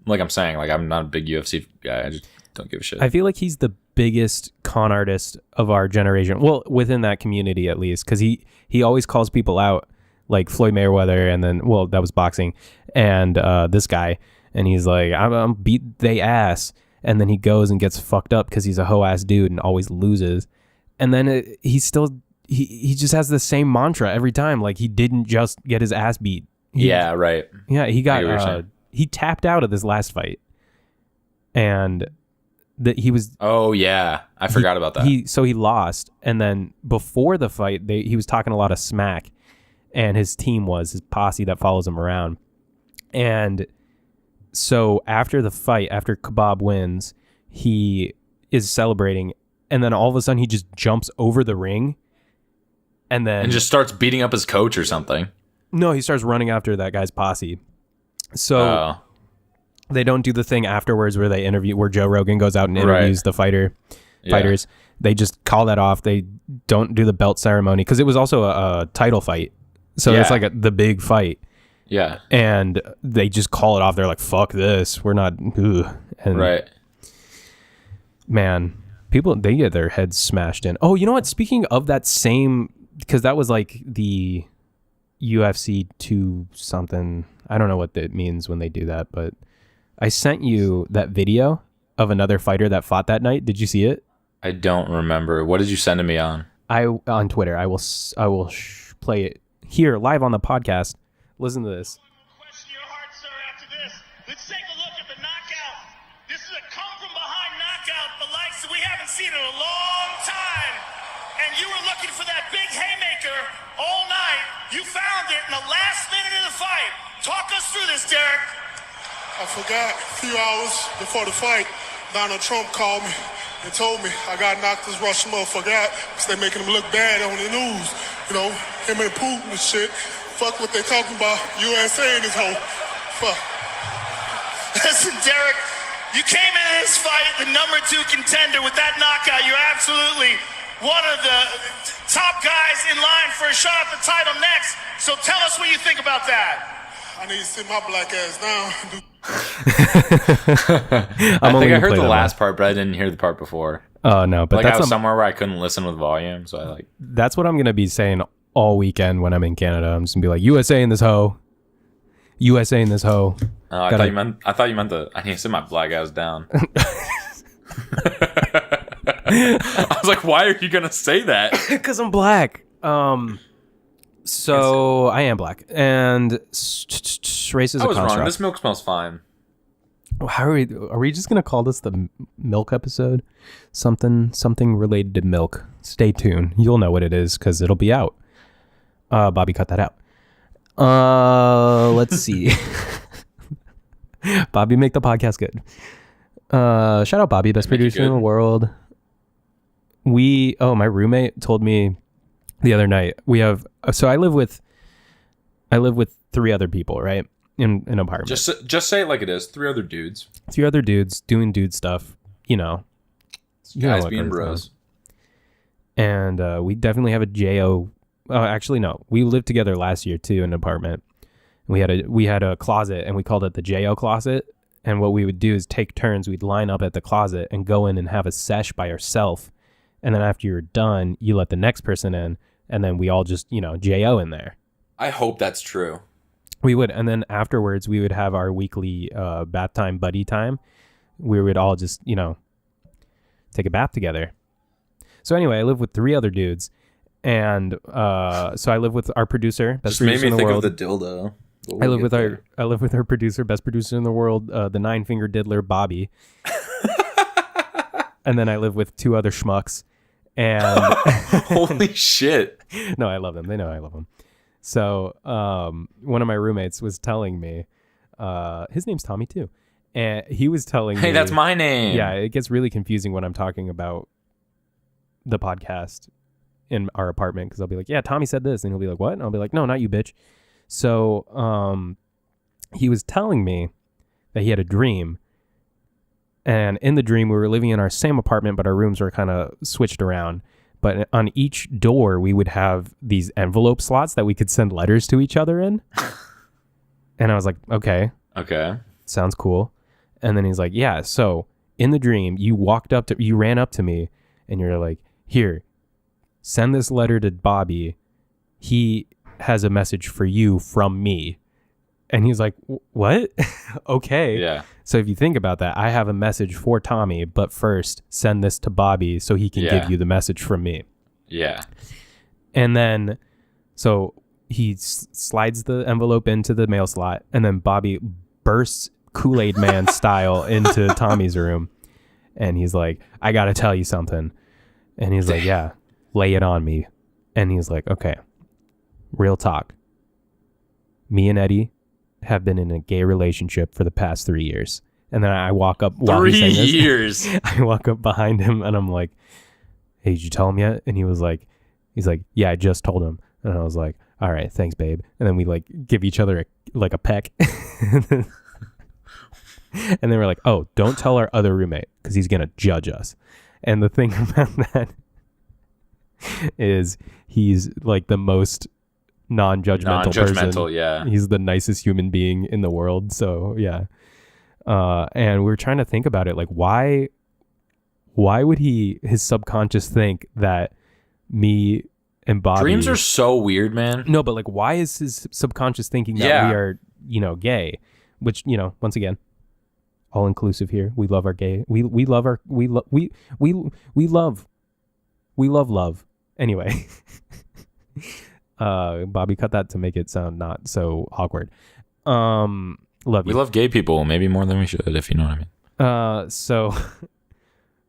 Speaker 2: Like I'm saying, like I'm not a big UFC guy. I just don't give a shit.
Speaker 3: I feel like he's the biggest con artist of our generation. Well, within that community at least, because he always calls people out, like Floyd Mayweather, and then that was boxing, and this guy, and he's like, I'm beat they ass, and then he goes and gets fucked up because he's a hoe ass dude and always loses, and then he just has the same mantra every time. Like he didn't just get his ass beat.
Speaker 2: Yeah, right.
Speaker 3: Yeah, he got he tapped out of this last fight, and that he was.
Speaker 2: Oh yeah, I forgot about that.
Speaker 3: He lost, and then before the fight, he was talking a lot of smack, and his team was his posse that follows him around, and so after the fight, after Kebab wins, he is celebrating, and then all of a sudden he just jumps over the ring. And
Speaker 2: just starts beating up his coach or something.
Speaker 3: No, he starts running after that guy's posse. So they don't do the thing afterwards where Joe Rogan goes out and interviews the fighters. They just call that off. They don't do the belt ceremony because it was also a title fight. So it's like the big fight.
Speaker 2: Yeah.
Speaker 3: And they just call it off. They're like, fuck this. We're not. Ugh. And
Speaker 2: right.
Speaker 3: Man, people, they get their heads smashed in. Oh, you know what? Speaking of that same... Because that was like the UFC 2 something. I don't know what that means when they do that, but I sent you that video of another fighter that fought that night. Did you see it?
Speaker 2: I don't remember. What did you send to me on?
Speaker 3: On Twitter. I will play it here live on the podcast. Listen to this.
Speaker 4: Question your heart, sir, after this. Let's take a look at the knockout. This is a come from behind knockout, the likes that we haven't seen in a long time. And you were looking for that big haymaker all night. You found it in the last minute of the fight. Talk us through this, Derek.
Speaker 6: I forgot a few hours before the fight, Donald Trump called me and told me I got knocked this Russian motherfucker out because they're making him look bad on the news. You know, him and Putin and shit. Fuck what they talking about. USA in this hole. Fuck.
Speaker 4: Listen, Derek, you came into this fight the number 2 contender with that knockout. You're absolutely one of the top guys in line for a shot at the title next. So tell us what you think about that.
Speaker 6: I need to sit my black ass down.
Speaker 2: I think I heard the last part, but I didn't hear the part before.
Speaker 3: Oh no, but
Speaker 2: Like
Speaker 3: that's
Speaker 2: I was somewhere where I couldn't listen with volume, so I like.
Speaker 3: That's what I'm gonna be saying all weekend when I'm in Canada. I'm just gonna be like, USA in this hoe, USA in this hoe.
Speaker 2: Oh, I thought you meant the. I need to sit my black ass down. I was like, why are you gonna say that?
Speaker 3: Because I'm black. So I am black, and race is
Speaker 2: I
Speaker 3: a
Speaker 2: was
Speaker 3: construct.
Speaker 2: wrong. This milk smells fine.
Speaker 3: How are we just gonna call this the milk episode? Something related to milk. Stay tuned. You'll know what it is because it'll be out. Bobby, cut that out. Let's see. Bobby, make the podcast good. Shout out Bobby, best producer in the world. My roommate told me the other night I live with 3 other people, right? In an apartment.
Speaker 2: Just say it like it is. 3 other dudes.
Speaker 3: 3 other dudes doing dude stuff,
Speaker 2: Guys being bros.
Speaker 3: And we definitely have a JO. Actually, no. We lived together last year too in an apartment. We had a closet and we called it the JO closet. And what we would do is take turns. We'd line up at the closet and go in and have a sesh by ourselves. And then after you're done, you let the next person in. And then we all just, JO in there.
Speaker 2: I hope that's true.
Speaker 3: We would. And then afterwards, we would have our weekly bath time buddy time. We would all just, take a bath together. So anyway, I live with 3 other dudes. And so I live with our producer, best
Speaker 2: Just made
Speaker 3: producer
Speaker 2: me
Speaker 3: in the
Speaker 2: think
Speaker 3: world.
Speaker 2: of the dildo.
Speaker 3: I live with our producer, best producer in the world, the 9-finger diddler, Bobby. And then I live with 2 other schmucks. And
Speaker 2: holy shit.
Speaker 3: No, I love them. They know I love them. So one of my roommates was telling me, his name's Tommy too. And he was telling me.
Speaker 2: Hey, that's my name.
Speaker 3: Yeah, it gets really confusing when I'm talking about the podcast in our apartment because I'll be like, yeah, Tommy said this. And he'll be like, what? And I'll be like, no, not you, bitch. So he was telling me that he had a dream. And in the dream, we were living in our same apartment, but our rooms were kind of switched around. But on each door, we would have these envelope slots that we could send letters to each other in. And I was like, okay. Sounds cool. And then he's like, yeah. So in the dream, you ran up to me and you're like, here, send this letter to Bobby. He has a message for you from me. And he's like, what? Okay.
Speaker 2: Yeah.
Speaker 3: So if you think about that, I have a message for Tommy, but first send this to Bobby so he can give you the message from me.
Speaker 2: Yeah.
Speaker 3: And then, so he slides the envelope into the mail slot, and then Bobby bursts Kool-Aid Man style into Tommy's room. And he's like, I got to tell you something. And he's like, yeah, lay it on me. And he's like, okay, real talk. Me and Eddie have been in a gay relationship for the past 3 years. And then I walk up while
Speaker 2: 3
Speaker 3: he's saying this,
Speaker 2: years.
Speaker 3: I walk up behind him and I'm like, hey, did you tell him yet? And he's like, yeah, I just told him. And I was like, all right, thanks, babe. And then we like give each other a peck. And then we're like, oh, don't tell our other roommate because he's going to judge us. And the thing about that is he's like the most non-judgmental person.
Speaker 2: Yeah.
Speaker 3: He's the nicest human being in the world. So yeah. And we're trying to think about it. Like, why would his subconscious think that me and Bobby...
Speaker 2: Dreams are so weird, man.
Speaker 3: No, but like, why is his subconscious thinking that we are, gay? Which, once again, all inclusive here. We love our gay. We love love. Anyway. Bobby, cut that to make it sound not so awkward. Love you.
Speaker 2: We love gay people maybe more than we should, if you know what I mean.
Speaker 3: So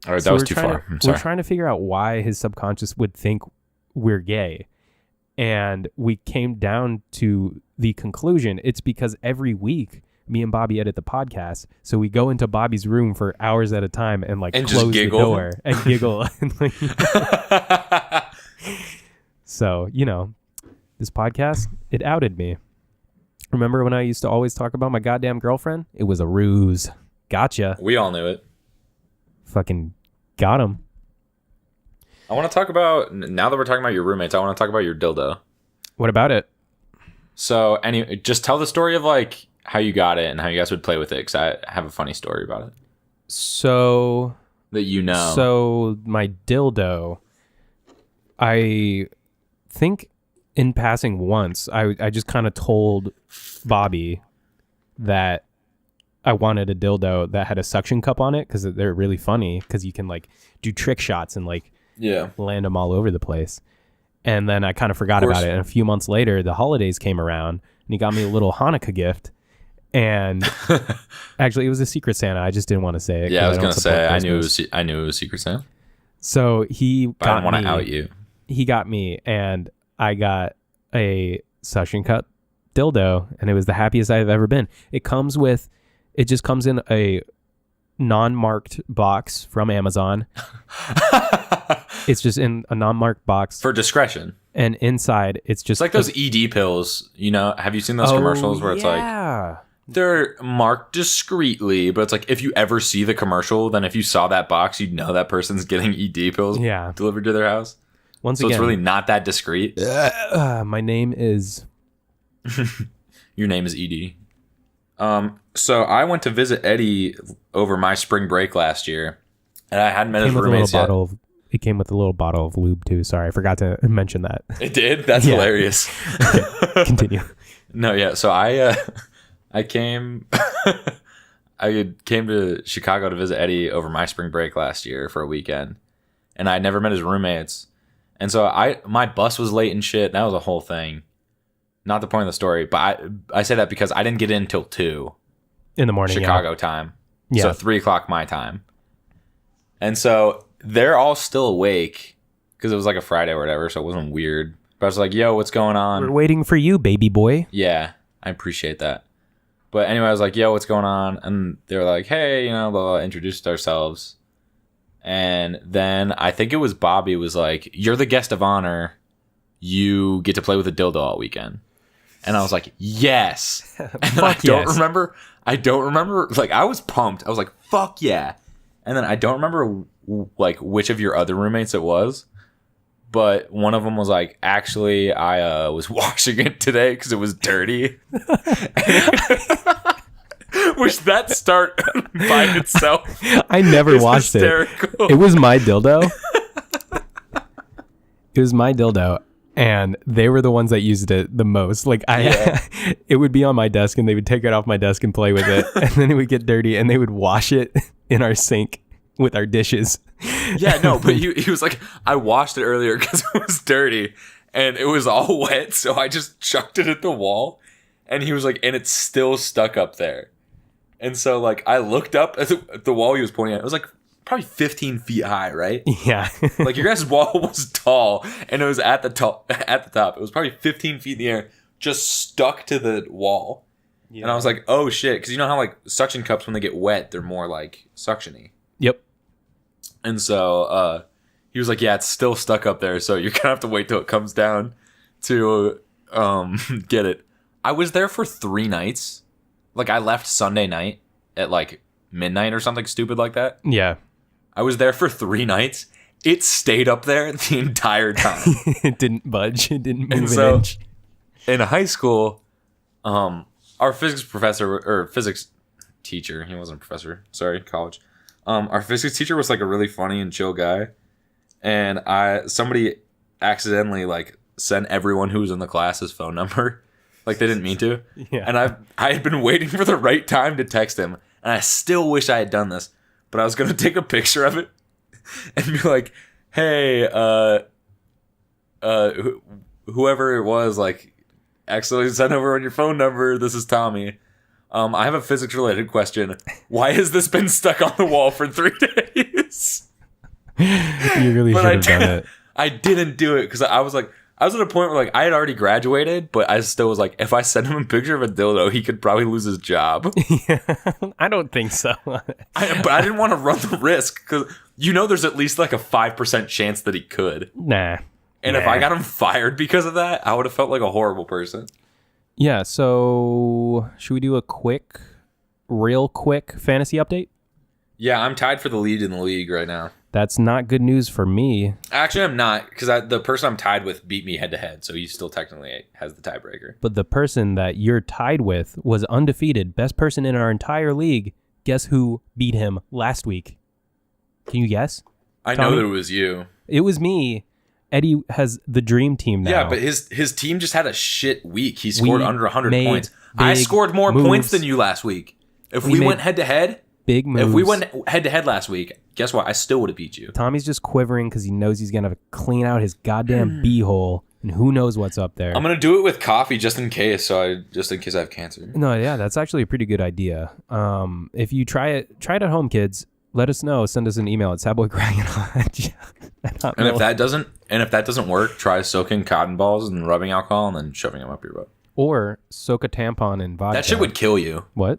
Speaker 2: all right, that was too far. I'm sorry.
Speaker 3: We're trying to figure out why his subconscious would think we're gay. And we came down to the conclusion it's because every week me and Bobby edit the podcast. So we go into Bobby's room for hours at a time and close the door and giggle. So, this podcast, it outed me. Remember when I used to always talk about my goddamn girlfriend? It was a ruse. Gotcha.
Speaker 2: We all knew it.
Speaker 3: Fucking got him.
Speaker 2: I want to talk about, now that we're talking about your roommates, I want to talk about your dildo.
Speaker 3: What about it?
Speaker 2: So anyway, just tell the story of like how you got it and how you guys would play with it, because I have a funny story about it.
Speaker 3: So my dildo, I think in passing once, I just kind of told Bobby that I wanted a dildo that had a suction cup on it because they're really funny because you can like do trick shots and like land them all over the place. And then I kind of forgot about it. And a few months later, the holidays came around and he got me a little Hanukkah gift. And actually, it was a Secret Santa. I just didn't want to say it.
Speaker 2: Yeah, I was going to say, I knew it was Secret Santa.
Speaker 3: So he
Speaker 2: but I didn't want to out you.
Speaker 3: He got me, and I got a suction cup dildo, and it was the happiest I've ever been. It just comes in a non-marked box from Amazon. It's just in a non-marked box
Speaker 2: for discretion. And
Speaker 3: inside, it's just
Speaker 2: like those ED pills. You know, have you seen those commercials where it's like they're marked discreetly, but it's like if you ever see the commercial, then if you saw that box, you'd know that person's getting ED pills delivered to their house.
Speaker 3: Once again,
Speaker 2: it's really not that discreet.
Speaker 3: My name is.
Speaker 2: Your name is ED. So I went to visit Eddie over my spring break last year, and I hadn't met his roommates yet.
Speaker 3: It came with a little bottle of lube too. Sorry, I forgot to mention that.
Speaker 2: It did? That's hilarious.
Speaker 3: Okay, continue.
Speaker 2: No, yeah. So I came I came to Chicago to visit Eddie over my spring break last year for a weekend, and I never met his roommates. And so my bus was late and shit. That was a whole thing. Not the point of the story, but I say that because I didn't get in until 2
Speaker 3: in the morning,
Speaker 2: Chicago time. Yeah. So 3 o'clock my time. And so they're all still awake because it was like a Friday or whatever, so it wasn't weird. But I was like, yo, what's going on?
Speaker 3: We're waiting for you, baby boy.
Speaker 2: Yeah, I appreciate that. But anyway, I was like, yo, what's going on? And they were like, hey, you know, blah, blah, introduced ourselves. And then I think it was Bobby was like, you're the guest of honor. You get to play with a dildo all weekend. And I was like, yes. And then I don't remember. Like, I was pumped. I was like, fuck yeah. And then I don't remember like which of your other roommates it was. But one of them was like, actually, I was washing it today because it was dirty. Which that start by itself.
Speaker 3: I never watched hysterical. It. It was my dildo. It was my dildo. And they were the ones that used it the most. Like it would be on my desk and they would take it off my desk and play with it. And then it would get dirty and they would wash it in our sink with our dishes.
Speaker 2: Yeah, no, but he was like, I washed it earlier because it was dirty and it was all wet. So I just chucked it at the wall. And he was like, and it's still stuck up there. And so like I looked up at the wall he was pointing at. It was like probably 15 feet high, right?
Speaker 3: Yeah.
Speaker 2: Like your guys' wall was tall and it was at the top. It was probably 15 feet in the air, just stuck to the wall. Yeah. And I was like, oh shit. Because you know how like suction cups, when they get wet, they're more like suction-y.
Speaker 3: Yep.
Speaker 2: And so he was like, yeah, it's still stuck up there. So you're going to have to wait till it comes down to get it. I was there for 3 nights. Like I left Sunday night at like midnight or something stupid like that.
Speaker 3: Yeah.
Speaker 2: I was there for 3 nights. It stayed up there the entire time.
Speaker 3: It didn't budge. It didn't move an inch.
Speaker 2: In high school, our physics professor or physics teacher, he wasn't a professor, sorry, college. Our physics teacher was like a really funny and chill guy. And somebody accidentally like sent everyone who was in the class his phone number. Like they didn't mean to. Yeah. And I had been waiting for the right time to text him. And I still wish I had done this. But I was going to take a picture of it and be like, hey, whoever it was, like, accidentally sent over on your phone number. This is Tommy. I have a physics related question. Why has this been stuck on the wall for 3 days?
Speaker 3: You really should have done it.
Speaker 2: I didn't do it because I was like, I was at a point where like I had already graduated, but I still was like, if I sent him a picture of a dildo, he could probably lose his job.
Speaker 3: Yeah, I don't think so.
Speaker 2: But I didn't want to run the risk because there's at least like a 5% chance that he could.
Speaker 3: Nah.
Speaker 2: And if I got him fired because of that, I would have felt like a horrible person.
Speaker 3: Yeah. So should we do a real quick fantasy update?
Speaker 2: Yeah, I'm tied for the lead in the league right now.
Speaker 3: That's not good news for me.
Speaker 2: Actually, I'm not, because the person I'm tied with beat me head to head, so he still technically has the tiebreaker.
Speaker 3: But the person that you're tied with was undefeated, best person in our entire league. Guess who beat him last week? Can you guess?
Speaker 2: I
Speaker 3: Tommy?
Speaker 2: know that it was you.
Speaker 3: It was me. Eddie has the dream team now.
Speaker 2: Yeah, but his team just had a shit week. He scored under 100
Speaker 3: made
Speaker 2: points. I
Speaker 3: big
Speaker 2: scored more
Speaker 3: moves.
Speaker 2: points than you last week. If
Speaker 3: We
Speaker 2: we
Speaker 3: made
Speaker 2: went head to head,
Speaker 3: big moves.
Speaker 2: if we went head to head last week, guess what? I still would have beat you.
Speaker 3: Tommy's just quivering because he knows he's going to clean out his goddamn beehole, and who knows what's up there.
Speaker 2: I'm gonna do it with coffee just in case. Just in case I have cancer.
Speaker 3: No, yeah, that's actually a pretty good idea. If you try it at home, kids. Let us know. Send us an email at sadboycrying.
Speaker 2: And if that doesn't work, try soaking cotton balls and rubbing alcohol and then shoving them up your butt.
Speaker 3: Or soak a tampon in vodka.
Speaker 2: That shit would kill you.
Speaker 3: What?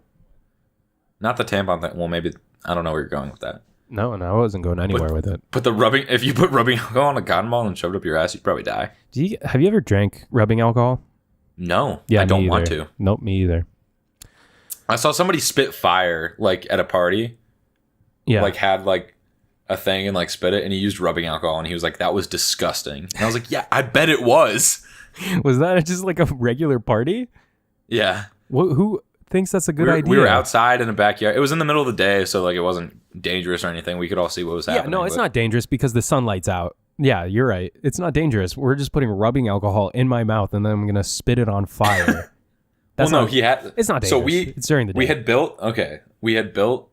Speaker 2: Not the tampon thing. Well, maybe I don't know where you're going with that.
Speaker 3: No, I wasn't going anywhere with it.
Speaker 2: But if you put rubbing alcohol on a cotton ball and shove it up your ass, you'd probably die.
Speaker 3: Have you ever drank rubbing alcohol?
Speaker 2: No,
Speaker 3: Yeah,
Speaker 2: I don't
Speaker 3: me
Speaker 2: want
Speaker 3: either.
Speaker 2: to.
Speaker 3: Nope, me either.
Speaker 2: I saw somebody spit fire like at a party.
Speaker 3: Yeah.
Speaker 2: Like had like a thing and like spit it, and he used rubbing alcohol, and he was like, "That was disgusting." And I was like, "Yeah, I bet it was."
Speaker 3: Was that just like a regular party?
Speaker 2: Yeah.
Speaker 3: Who thinks that's a good idea?
Speaker 2: We were outside in the backyard. It was in the middle of the day, so like it wasn't dangerous or anything. We could all see what was happening.
Speaker 3: Yeah, no, it's not dangerous because the sunlight's out. Yeah, you're right. It's not dangerous. We're just putting rubbing alcohol in my mouth, and then I'm gonna spit it on fire.
Speaker 2: Well, no, he had.
Speaker 3: It's not dangerous.
Speaker 2: So
Speaker 3: it's during the day.
Speaker 2: We had built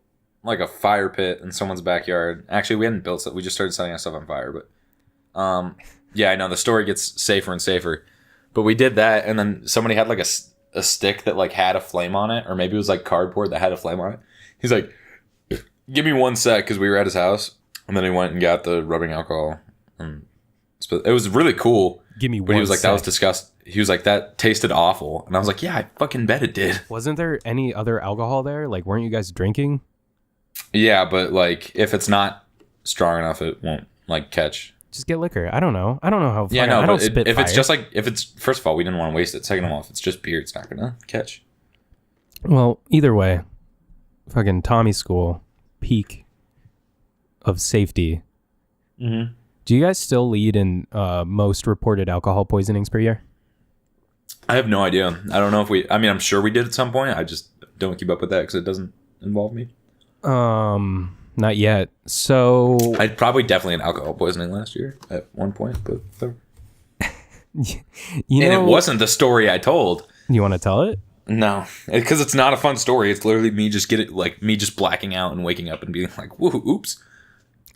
Speaker 2: like a fire pit in someone's backyard. Actually, we hadn't built it. We just started setting our stuff on fire. But yeah, I know the story gets safer and safer. But we did that, and then somebody had like a stick that like had a flame on it, or maybe it was like cardboard that had a flame on it. He's like, "Give me 1 sec," because we were at his house, and then he went and got the rubbing alcohol. And it was really cool.
Speaker 3: Give me
Speaker 2: but
Speaker 3: 1
Speaker 2: he was like,
Speaker 3: sec.
Speaker 2: "That was disgusting." He was like, "That tasted awful," and I was like, "Yeah, I fucking bet it did."
Speaker 3: Wasn't there any other alcohol there? Like, weren't you guys drinking?
Speaker 2: Yeah, but like if it's not strong enough, it won't like catch.
Speaker 3: Just get liquor. I don't know how.
Speaker 2: Yeah, no,
Speaker 3: I don't
Speaker 2: but
Speaker 3: spit
Speaker 2: if
Speaker 3: fire.
Speaker 2: it's just like first of all, we didn't want to waste it. Second of all, if it's just beer, it's not gonna catch.
Speaker 3: Well, either way, fucking Tommy school, peak of safety.
Speaker 2: Mm-hmm.
Speaker 3: Do you guys still lead in most reported alcohol poisonings per year?
Speaker 2: I have no idea. I don't know if I mean, I'm sure we did at some point. I just don't keep up with that because it doesn't involve me.
Speaker 3: Not yet. So
Speaker 2: I definitely had alcohol poisoning last year at one point, but it wasn't the story I told.
Speaker 3: You want to tell it?
Speaker 2: No, because it's not a fun story. It's literally me just blacking out and waking up and being like, "Woo, oops!"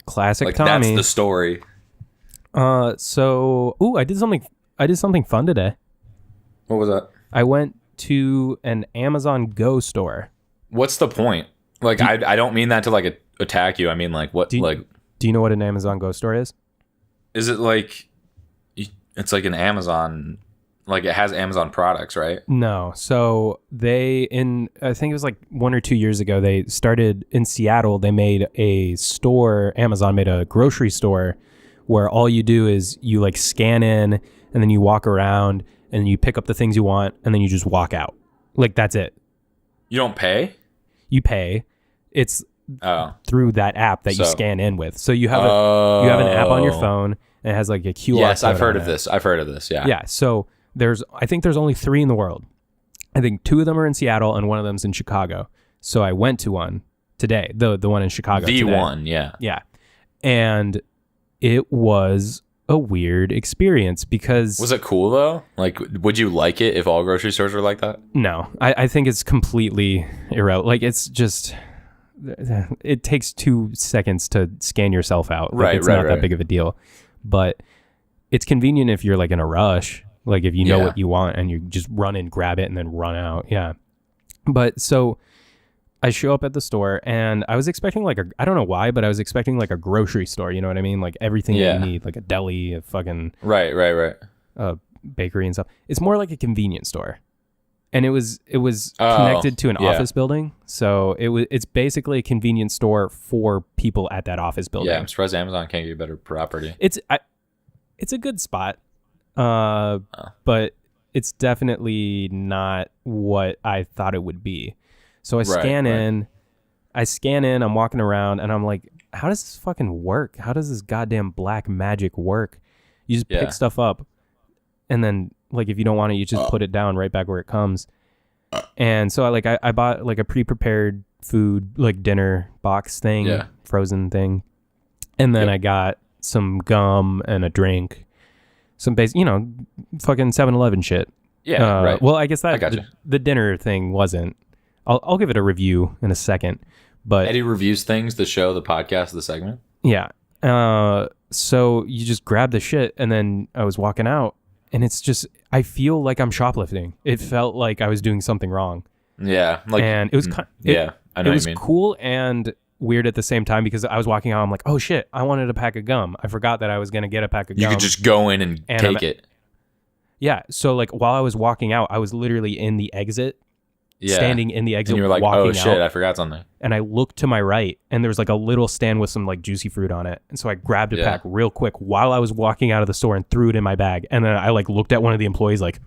Speaker 3: Classic
Speaker 2: Like
Speaker 3: Tommy.
Speaker 2: that's the story.
Speaker 3: I did something fun today.
Speaker 2: What was that?
Speaker 3: I went to an Amazon Go store.
Speaker 2: What's the point? Like, I don't mean that to like attack you. I mean like what?
Speaker 3: Do you know what an Amazon Go store is?
Speaker 2: Is it like? It's like an Amazon. Like it has Amazon products, right?
Speaker 3: No. So I think it was like 1 or 2 years ago, they started in Seattle. They made a store. Amazon made a grocery store where all you do is you like scan in and then you walk around and you pick up the things you want and then you just walk out. Like that's it.
Speaker 2: You don't pay?
Speaker 3: You pay. It's through that app that you scan in with. So you have an app on your phone and it has like a QR
Speaker 2: Yes,
Speaker 3: code
Speaker 2: I've heard
Speaker 3: on
Speaker 2: of
Speaker 3: it.
Speaker 2: this. I've heard of this. Yeah.
Speaker 3: Yeah. So I think there's only 3 in the world. I think 2 of them are in Seattle and one of them's in Chicago. So I went to one today, the one in Chicago.
Speaker 2: The
Speaker 3: today.
Speaker 2: one, yeah.
Speaker 3: Yeah. And it was a weird experience because...
Speaker 2: Was it cool though? Like, would you like it if all grocery stores were like that?
Speaker 3: No, I think it's completely irrelevant. Like, it's just... It takes 2 seconds to scan yourself out. Like, it's not that big of a deal. But it's convenient if you're like in a rush. Like if you know what you want and you just run in, grab it, and then run out. Yeah. But so I show up at the store and I was expecting I don't know why, but I was expecting like a grocery store. You know what I mean? Like everything you need, like a deli, a fucking
Speaker 2: right,
Speaker 3: bakery and stuff. It's more like a convenience store. And it was connected to an office building. So it's basically a convenience store for people at that office building.
Speaker 2: Yeah, I'm surprised Amazon can't give you better property.
Speaker 3: It's a good spot. But it's definitely not what I thought it would be. So I scan in, I'm walking around and I'm like, how does this fucking work? How does this goddamn black magic work? You just pick stuff up, and then like if you don't want it, you just put it down right back where it comes. And so I bought like a pre-prepared food like dinner box thing, frozen thing, and then I got some gum and a drink, some basic, fucking 7-Eleven shit.
Speaker 2: Yeah, right.
Speaker 3: Well, I guess that
Speaker 2: I gotcha.
Speaker 3: the dinner thing wasn't. I'll give it a review in a second. But
Speaker 2: Eddie reviews things, the show, the podcast, the segment.
Speaker 3: Yeah. So you just grab the shit, and then I was walking out, and it's just I feel like I'm shoplifting. It felt like I was doing something wrong.
Speaker 2: Yeah, like,
Speaker 3: and it was
Speaker 2: I know
Speaker 3: it
Speaker 2: what
Speaker 3: was
Speaker 2: you mean.
Speaker 3: cool and weird at the same time because I was walking out. I'm like, oh shit, I wanted a pack of gum. I forgot that I was gonna get a pack of gum.
Speaker 2: You could just go in and take it.
Speaker 3: Yeah. So like while I was walking out, I was literally in the exit.
Speaker 2: Yeah.
Speaker 3: Standing in the exit,
Speaker 2: and you were like,
Speaker 3: walking
Speaker 2: oh shit,
Speaker 3: out,
Speaker 2: I forgot something.
Speaker 3: and I looked to my right, and there was like a little stand with some like juicy fruit on it, and so I grabbed a pack real quick while I was walking out of the store and threw it in my bag, and then I like looked at one of the employees like,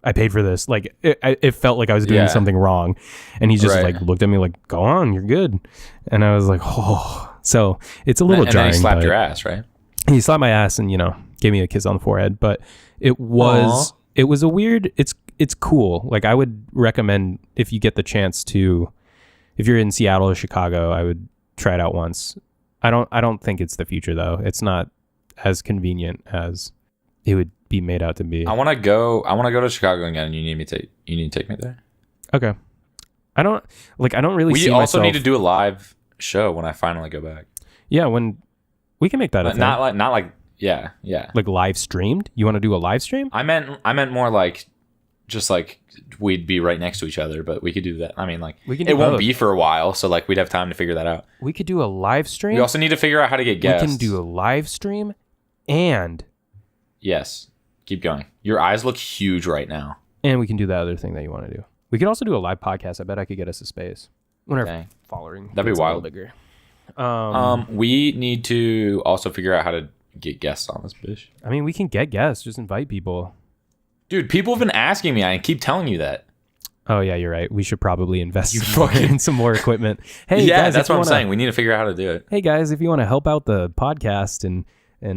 Speaker 3: I paid for this. Like it felt like I was doing something wrong, and he just like looked at me like, go on, you're good, and I was like, oh, so it's a little jarring.
Speaker 2: And then he slapped your ass, right?
Speaker 3: He slapped my ass and gave me a kiss on the forehead, but it was a weird. It's cool. Like I would recommend if you get the chance to, if you're in Seattle or Chicago, I would try it out once. I don't think it's the future though. It's not as convenient as it would be made out to be.
Speaker 2: I want to go to Chicago again, and you need to take me there.
Speaker 3: Okay. I don't really see
Speaker 2: We also
Speaker 3: myself.
Speaker 2: need to do a live show when I finally go back.
Speaker 3: Yeah, when we can make that a thing.
Speaker 2: Not like
Speaker 3: like live streamed. You want to do a live stream?
Speaker 2: I meant more like just like we'd be right next to each other, but we could do that. I mean, like
Speaker 3: we can do
Speaker 2: it won't
Speaker 3: both.
Speaker 2: be for a while, so like we'd have time to figure that out.
Speaker 3: We could do a live stream.
Speaker 2: We also need to figure out how to get guests.
Speaker 3: We can do a live stream, and
Speaker 2: yes, keep going. Your eyes look huge right now.
Speaker 3: And we can do that other thing that you want to do. We could also do a live podcast. I bet I could get us a space when our following
Speaker 2: that'd be wild.
Speaker 3: Bigger.
Speaker 2: We need to also figure out how to get guests on this bitch.
Speaker 3: I mean, we can get guests. Just invite people.
Speaker 2: Dude, people have been asking me. I keep telling you that.
Speaker 3: Oh yeah, you're right. We should probably invest in some more equipment. Hey,
Speaker 2: yeah,
Speaker 3: guys,
Speaker 2: that's what I'm saying. We need to figure out how to do it.
Speaker 3: Hey guys, if you want to help out the podcast and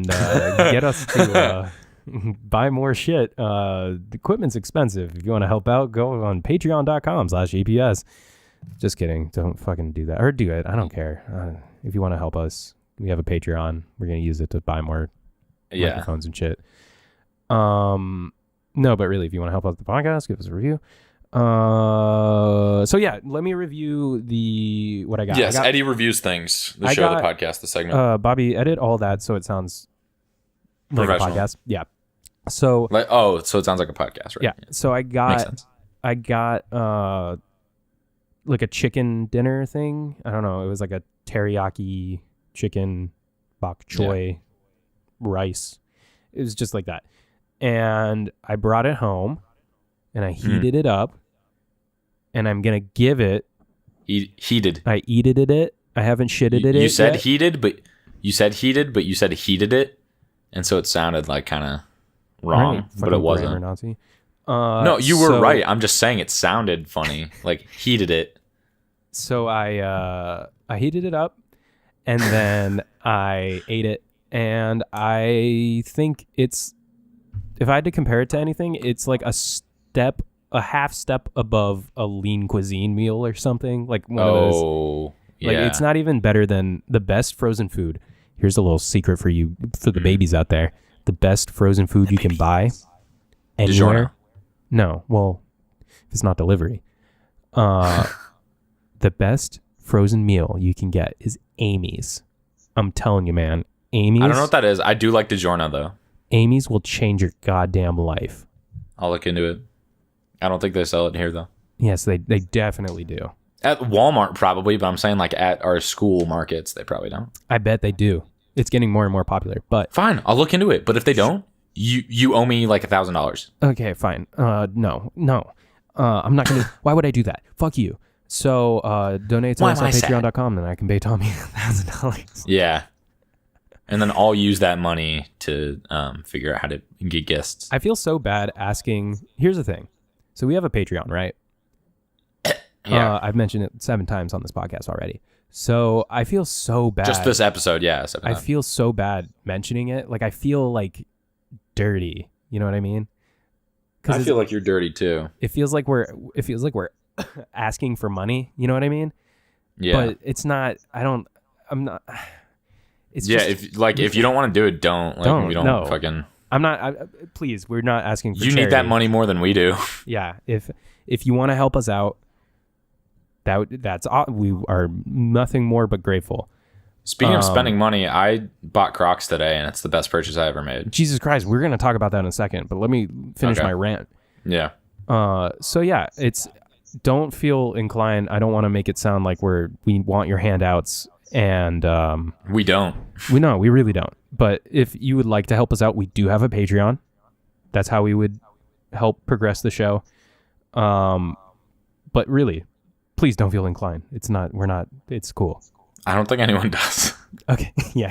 Speaker 3: get us to buy more shit, the equipment's expensive. If you want to help out, go on patreon.com/EPS. Just kidding. Don't fucking do that. Or do it. I don't care. If you want to help us, we have a Patreon. We're going to use it to buy more microphones and shit. No, but really, if you want to help out the podcast, give us a review. So yeah, let me review what I got.
Speaker 2: Yes, Eddie reviews things. The show, the podcast, the segment.
Speaker 3: Bobby, edit all that so it sounds like a podcast. Yeah. So
Speaker 2: so it sounds like a podcast, right?
Speaker 3: Yeah. So I got like a chicken dinner thing. I don't know. It was like a teriyaki chicken bok choy rice. It was just like that. And I brought it home and I heated it up and I'm going to give it.
Speaker 2: Heated.
Speaker 3: I eated it. I haven't shitted it.
Speaker 2: You said
Speaker 3: yet.
Speaker 2: heated, but you said heated it. And so it sounded like kind of wrong,
Speaker 3: right,
Speaker 2: but it wasn't.
Speaker 3: Nazi.
Speaker 2: No, you were right. I'm just saying it sounded funny, like heated it.
Speaker 3: So I heated it up and then I ate it. And I think if I had to compare it to anything, it's like a half step above a lean cuisine meal or something. Like one of those. Like it's not even better than the best frozen food. Here's a little secret for you, for the babies out there. The best frozen food you can buy anywhere.
Speaker 2: DiGiorno.
Speaker 3: No, well, if it's not delivery. The best frozen meal you can get is Amy's. I'm telling you, man. Amy's.
Speaker 2: I don't know what that is. I do like DiGiorno though.
Speaker 3: Amy's will change your goddamn life.
Speaker 2: I'll look into it. I don't think they sell it here though.
Speaker 3: Yes, they definitely do.
Speaker 2: At Walmart probably, but I'm saying like at our school markets, they probably don't.
Speaker 3: I bet they do. It's getting more and more popular, but
Speaker 2: fine, I'll look into it. But if they don't, you owe me like $1,000.
Speaker 3: Okay, fine. No. I'm not gonna. Why would I do that? Fuck you. So donate to us at patreon.com, then I can pay Tommy $1,000.
Speaker 2: Yeah. And then I'll use that money to figure out how to get guests.
Speaker 3: I feel so bad asking. Here's the thing. So we have a Patreon, right?
Speaker 2: Yeah.
Speaker 3: I've mentioned it 7 times on this podcast already. So I feel so bad.
Speaker 2: Just this episode, yeah.
Speaker 3: I feel so bad mentioning it. Like I feel like dirty. You know what I mean?
Speaker 2: I feel like you're dirty too.
Speaker 3: It feels like we're asking for money. You know what I mean?
Speaker 2: Yeah.
Speaker 3: But it's not. I'm not. It's
Speaker 2: yeah.
Speaker 3: just,
Speaker 2: if you don't want to do it, don't. Like,
Speaker 3: don't.
Speaker 2: we don't
Speaker 3: No.
Speaker 2: fucking.
Speaker 3: I'm not. Please, we're not asking for.
Speaker 2: You
Speaker 3: charity.
Speaker 2: need that money more than we do.
Speaker 3: Yeah. If you want to help us out, that's we are nothing more but grateful.
Speaker 2: Speaking of spending money, I bought Crocs today, and it's the best purchase I ever made.
Speaker 3: Jesus Christ, we're gonna talk about that in a second, but let me finish my rant.
Speaker 2: Yeah.
Speaker 3: So yeah, don't feel inclined. I don't want to make it sound like we want your handouts, and
Speaker 2: we don't.
Speaker 3: We really don't. But if you would like to help us out, we do have a Patreon. That's how we would help progress the show. But really, please don't feel inclined. It's cool.
Speaker 2: I don't think anyone does.
Speaker 3: Okay. Yeah.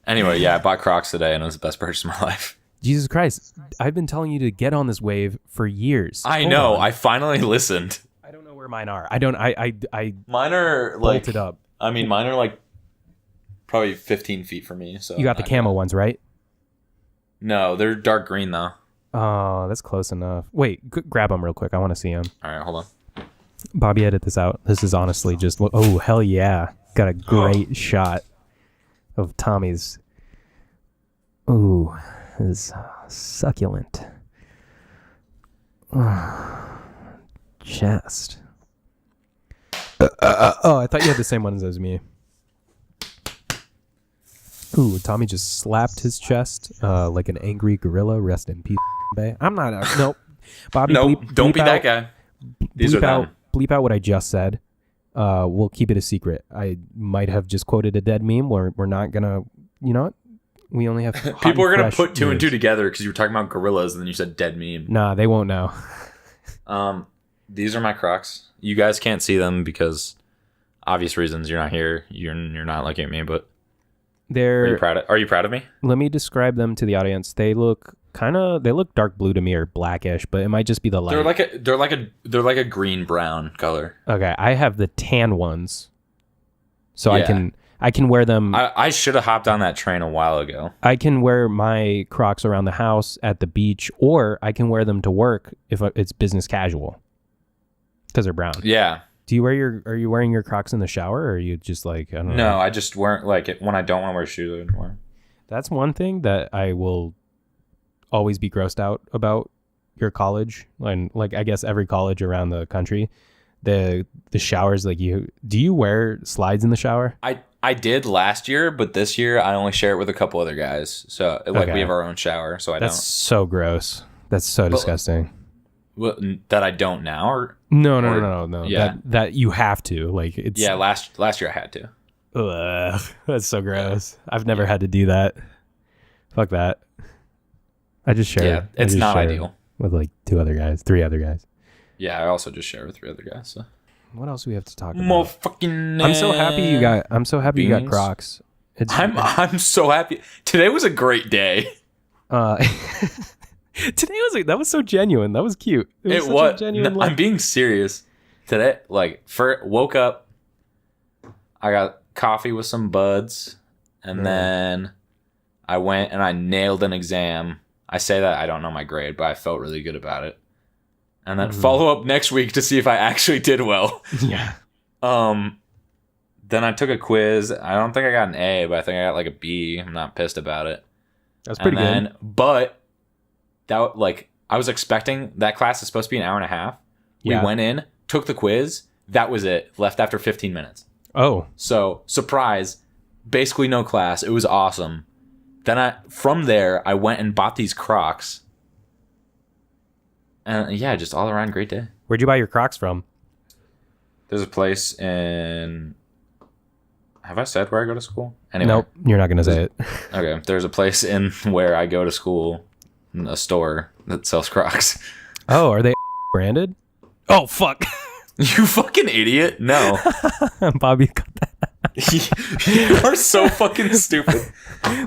Speaker 2: Anyway, yeah, I bought Crocs today, and it was the best purchase of my life.
Speaker 3: Jesus Christ. I've been telling you to get on this wave for years.
Speaker 2: I know. I finally listened.
Speaker 3: I don't know where mine are. I
Speaker 2: Mine are like
Speaker 3: bolted up.
Speaker 2: I mean, mine are like probably 15 feet from me. So
Speaker 3: You got the camo ones, right?
Speaker 2: No, they're dark green though.
Speaker 3: Oh, that's close enough. Wait, grab them real quick. I want to see them.
Speaker 2: All right, hold on.
Speaker 3: Bobby, edit this out. This is honestly just... Oh, hell yeah. Got a great shot of Tommy's... Ooh, is succulent. Chest. Oh, I thought you had the same ones as me. Ooh, Tommy just slapped his chest like an angry gorilla. Rest in peace, Bay. I'm not... Nope. Bobby,
Speaker 2: Nope, don't be that guy. These are them.
Speaker 3: Bleep out what I just said. We'll keep it a secret. I might have just quoted a dead meme. We're not gonna. You know what? We only have
Speaker 2: people are gonna put two and two together because you were talking about gorillas and then you said dead meme.
Speaker 3: Nah, they won't know.
Speaker 2: These are my Crocs. You guys can't see them because obvious reasons. You're not here. You're not looking at me. But are you proud of me?
Speaker 3: Let me describe them to the audience. They look dark blue to me or blackish, but it might just be the light.
Speaker 2: They're like a green brown color.
Speaker 3: Okay, I have the tan ones, so
Speaker 2: Yeah.
Speaker 3: I can wear them.
Speaker 2: I should have hopped on that train a while ago.
Speaker 3: I can wear my Crocs around the house, at the beach, or I can wear them to work if it's business casual because they're brown.
Speaker 2: Yeah.
Speaker 3: Are you wearing your Crocs in the shower, or are you just like I don't know?
Speaker 2: No, I just weren't like it when I don't want to wear shoes. I wouldn't wear 'em.
Speaker 3: That's one thing that I will always be grossed out about your college, and like I guess every college around the country, the showers. Like do you wear slides in the shower?
Speaker 2: I did last year, but this year I only share it with a couple other guys. So like we have our own shower, so
Speaker 3: That's so gross. That's so disgusting.
Speaker 2: Well, that I don't now, or
Speaker 3: No.
Speaker 2: Yeah.
Speaker 3: That you have to like. It's
Speaker 2: last year I had to.
Speaker 3: Ugh, that's so gross. I've never had to do that. Fuck that. I just share.
Speaker 2: Yeah, it's not ideal.
Speaker 3: With like three other guys.
Speaker 2: Yeah, I also just share with 3 other guys. So.
Speaker 3: What else do we have to talk about?
Speaker 2: More fucking.
Speaker 3: I'm so happy you got
Speaker 2: beans.
Speaker 3: Crocs.
Speaker 2: I'm so happy. Today was a great day.
Speaker 3: Today was so genuine. That was cute.
Speaker 2: It
Speaker 3: was. Such a genuine
Speaker 2: I'm being serious. Today, woke up. I got coffee with some buds, and then I went and I nailed an exam. I say that I don't know my grade, but I felt really good about it. And then follow up next week to see if I actually did well.
Speaker 3: Yeah.
Speaker 2: Then I took a quiz. I don't think I got an A, but I think I got like a B. I'm not pissed about it.
Speaker 3: That's pretty good.
Speaker 2: But that I was expecting that class is supposed to be an hour and a half.
Speaker 3: Yeah.
Speaker 2: We went in, took the quiz. That was it. Left after 15 minutes.
Speaker 3: Oh.
Speaker 2: So surprise, basically no class. It was awesome. Then from there I went and bought these Crocs. And yeah, just all around great day.
Speaker 3: Where'd you buy your Crocs from?
Speaker 2: There's a place in... Have I said where I go to school? Anyway.
Speaker 3: Nope, you're not going to say it.
Speaker 2: Okay, there's a place in where I go to school, a store that sells Crocs.
Speaker 3: Oh, are they branded? Oh, fuck.
Speaker 2: You fucking idiot. No.
Speaker 3: Bobby got that.
Speaker 2: You are so fucking stupid.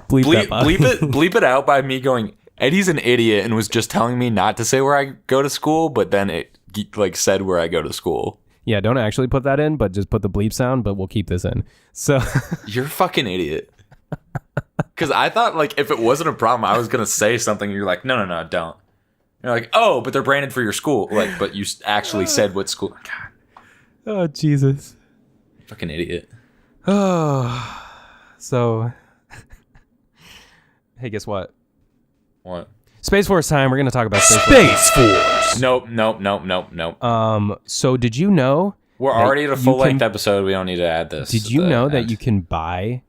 Speaker 2: Bleep it out by me going, Eddie's an idiot and was just telling me not to say where I go to school, but then it said where I go to school.
Speaker 3: Yeah, don't actually put that in, but just put the bleep sound, but we'll keep this in. So
Speaker 2: You're a fucking idiot. Because I thought, like, if it wasn't a problem, I was going to say something. You're like, no, don't. You're like, oh, but they're branded for your school. Like, but you actually said what school. God.
Speaker 3: Oh, Jesus.
Speaker 2: Fucking idiot.
Speaker 3: Oh. So, hey, guess what?
Speaker 2: What?
Speaker 3: Space Force time. We're going to talk about Space
Speaker 2: Force. Nope.
Speaker 3: So did you know?
Speaker 2: We're already at a full-length episode. We don't need to add this.
Speaker 3: Did you know that you can buy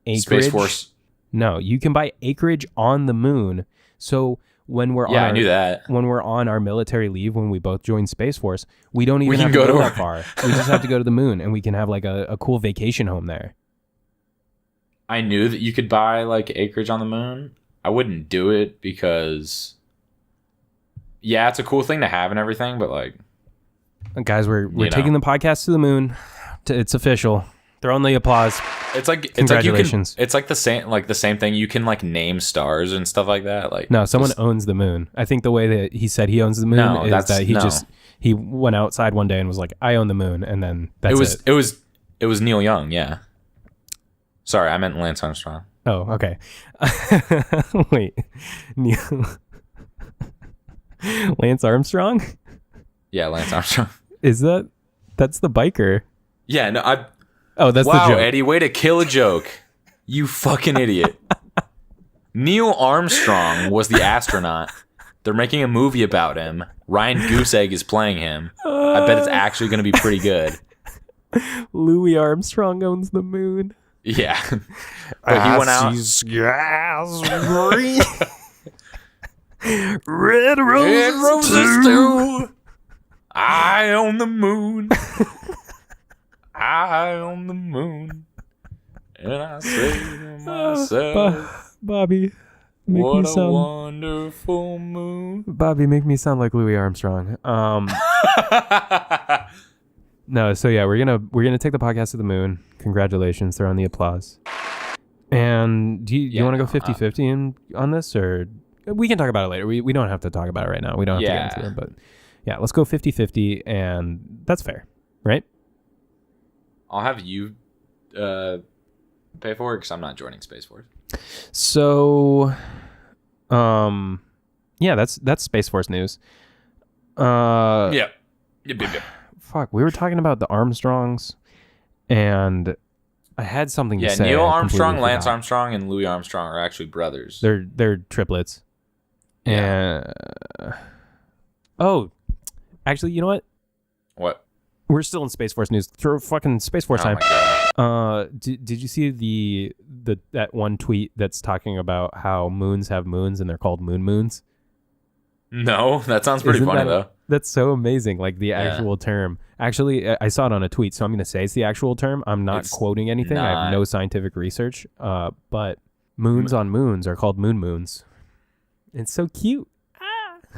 Speaker 3: acreage?
Speaker 2: Space Force?
Speaker 3: No, you can buy acreage on the moon. So when we're
Speaker 2: I knew that.
Speaker 3: When we're on our military leave, when we both join Space Force, we don't even have to go that far. We just have to go to the moon, and we can have like a cool vacation home there.
Speaker 2: I knew that you could buy like acreage on the moon. I wouldn't do it because, yeah, it's a cool thing to have and everything, but like,
Speaker 3: guys, we're taking the podcast to the moon. It's official. Throw in the applause.
Speaker 2: It's like
Speaker 3: congratulations.
Speaker 2: It's like the same thing. You can like name stars and stuff like that. Like
Speaker 3: no, someone owns the moon. I think the way that he said he owns the moon is that he went outside one day and was like, "I own the moon," and then that's it.
Speaker 2: It was Neil Young. Yeah. Sorry, I meant Lance Armstrong.
Speaker 3: Oh, okay. Wait, Lance Armstrong?
Speaker 2: Yeah, Lance Armstrong.
Speaker 3: That's the biker?
Speaker 2: Yeah, no,
Speaker 3: that's the joke.
Speaker 2: Eddie, way to kill a joke. You fucking idiot. Neil Armstrong was the astronaut. They're making a movie about him. Ryan Gooseegg is playing him. I bet it's actually going to be pretty good.
Speaker 3: Louis Armstrong owns the moon.
Speaker 2: Yeah. But he went out.
Speaker 3: Red roses too.
Speaker 2: I own the moon. I own the moon. And I say to myself,
Speaker 3: Bobby,
Speaker 2: what a wonderful moon.
Speaker 3: Bobby, make me sound like Louis Armstrong. No, so yeah, we're gonna take the podcast to the moon. Congratulations, throw in the applause. And do you want to go 50-50 on this, or we can talk about it later. We don't have to talk about it right now. We don't have to get into it, but yeah, let's go 50-50, and that's fair, right?
Speaker 2: I'll have you pay for it because I'm not joining Space Force.
Speaker 3: So, yeah, that's Space Force news.
Speaker 2: Yep.
Speaker 3: Fuck, we were talking about the Armstrongs, and I had something to say.
Speaker 2: Yeah, Neil Armstrong, Lance Armstrong, and Louis Armstrong are actually brothers.
Speaker 3: They're triplets.
Speaker 2: Yeah.
Speaker 3: Oh, actually, you know what?
Speaker 2: What?
Speaker 3: We're still in Space Force news. Throw fucking Space Force time. Did you see that one tweet that's talking about how moons have moons and they're called moons?
Speaker 2: No, that sounds pretty funny though.
Speaker 3: That's so amazing. Like the actual term. Actually, I saw it on a tweet, so I'm going to say it's the actual term. I'm not quoting anything. I have no scientific research. But moons on moons are called moons. It's so cute.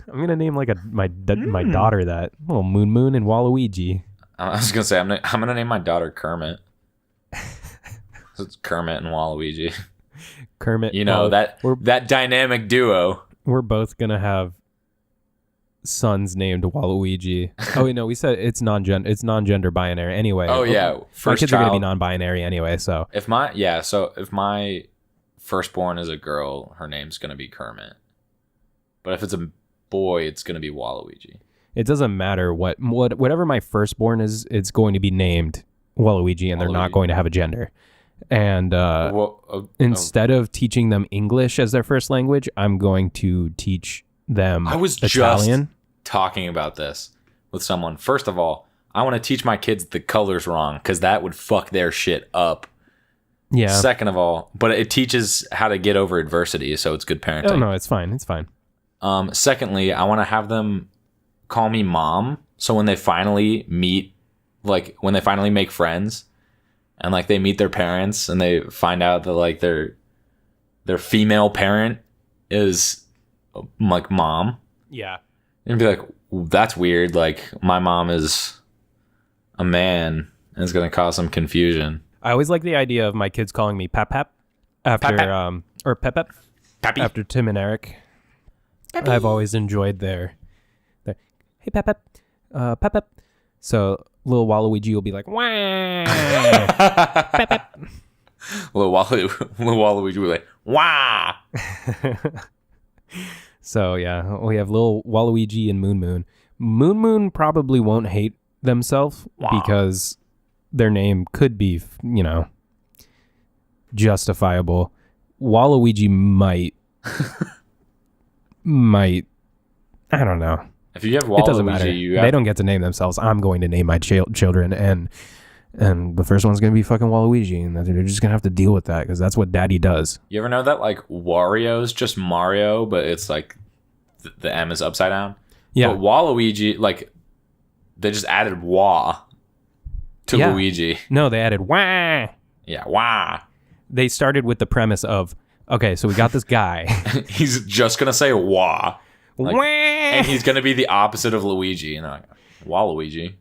Speaker 3: I'm going to name like my daughter that. Little Moon and Waluigi.
Speaker 2: I was going to say I'm going to name my daughter Kermit. It's Kermit and Waluigi.
Speaker 3: Kermit.
Speaker 2: You know, that dynamic duo.
Speaker 3: We're both going to have sons named Waluigi. Oh wait, no, we said it's non-gender binary anyway.
Speaker 2: Oh yeah,
Speaker 3: our kids are gonna be non-binary anyway. So
Speaker 2: if my firstborn is a girl, her name's gonna be Kermit. But if it's a boy, it's gonna be Waluigi.
Speaker 3: It doesn't matter whatever my firstborn is. It's going to be named Waluigi, and they're not going to have a gender. And instead of teaching them English as their first language, I'm going to teach them Italian.
Speaker 2: Just talking about this with someone. First of all, I want to teach my kids the colors wrong because that would fuck their shit up.
Speaker 3: Yeah.
Speaker 2: Second of all, but it teaches how to get over adversity, so it's good parenting.
Speaker 3: Oh no, it's fine. It's fine.
Speaker 2: Secondly, I want to have them call me mom, so when they finally meet, like when they finally make friends, and like they meet their parents and they find out that like their female parent is like mom.
Speaker 3: Yeah.
Speaker 2: And be like, that's weird. Like, my mom is a man, and it's going to cause some confusion.
Speaker 3: I always like the idea of my kids calling me Pap after, or Pep
Speaker 2: Pappy.
Speaker 3: After Tim and Eric. Pappy. I've always enjoyed their hey Pep. So little Waluigi will be like, wah.
Speaker 2: Little Waluigi will be like, wah.
Speaker 3: So yeah, we have little Waluigi and Moon Moon. Moon Moon probably won't hate themselves because their name could be, justifiable. Waluigi might, I don't know.
Speaker 2: If you have
Speaker 3: It doesn't matter.
Speaker 2: Waluigi,
Speaker 3: They don't get to name themselves. I'm going to name my children, and the first one's going to be fucking Waluigi, and they're just going to have to deal with that because that's what Daddy does.
Speaker 2: You ever know that like Wario's just Mario, but it's like the M is upside down?
Speaker 3: Yeah.
Speaker 2: But Waluigi, like they just added Wa to Luigi.
Speaker 3: No, they added wah.
Speaker 2: Yeah, Wa.
Speaker 3: They started with the premise of, okay, so we got this guy.
Speaker 2: He's just gonna say Wa. Like,
Speaker 3: Wah.
Speaker 2: and he's gonna be the opposite of Luigi. And they're like, Waluigi.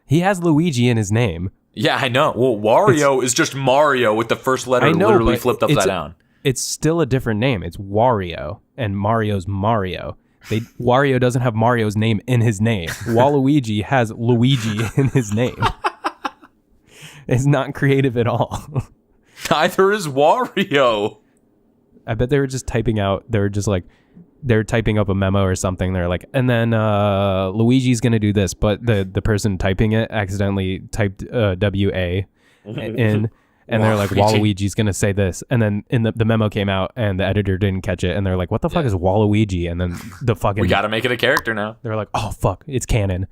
Speaker 3: He has Luigi in his name.
Speaker 2: Yeah, I know. Well, Wario is just Mario with the first letter
Speaker 3: I know,
Speaker 2: literally
Speaker 3: but
Speaker 2: flipped upside down.
Speaker 3: It's still a different name. It's Wario, and Mario's Mario. Wario doesn't have Mario's name in his name. Waluigi has Luigi in his name. It's not creative at all.
Speaker 2: Neither is Wario.
Speaker 3: I bet they were just typing out. They were just like, they're typing up a memo or something. They're like, and then Luigi's gonna do this, but the person typing it accidentally typed W-A in, and they're like, Waluigi's gonna say this, and then the memo came out, and the editor didn't catch it, and they're like, what the fuck is Waluigi? And then the fucking
Speaker 2: We gotta make it a character now.
Speaker 3: they're like, oh fuck, it's canon.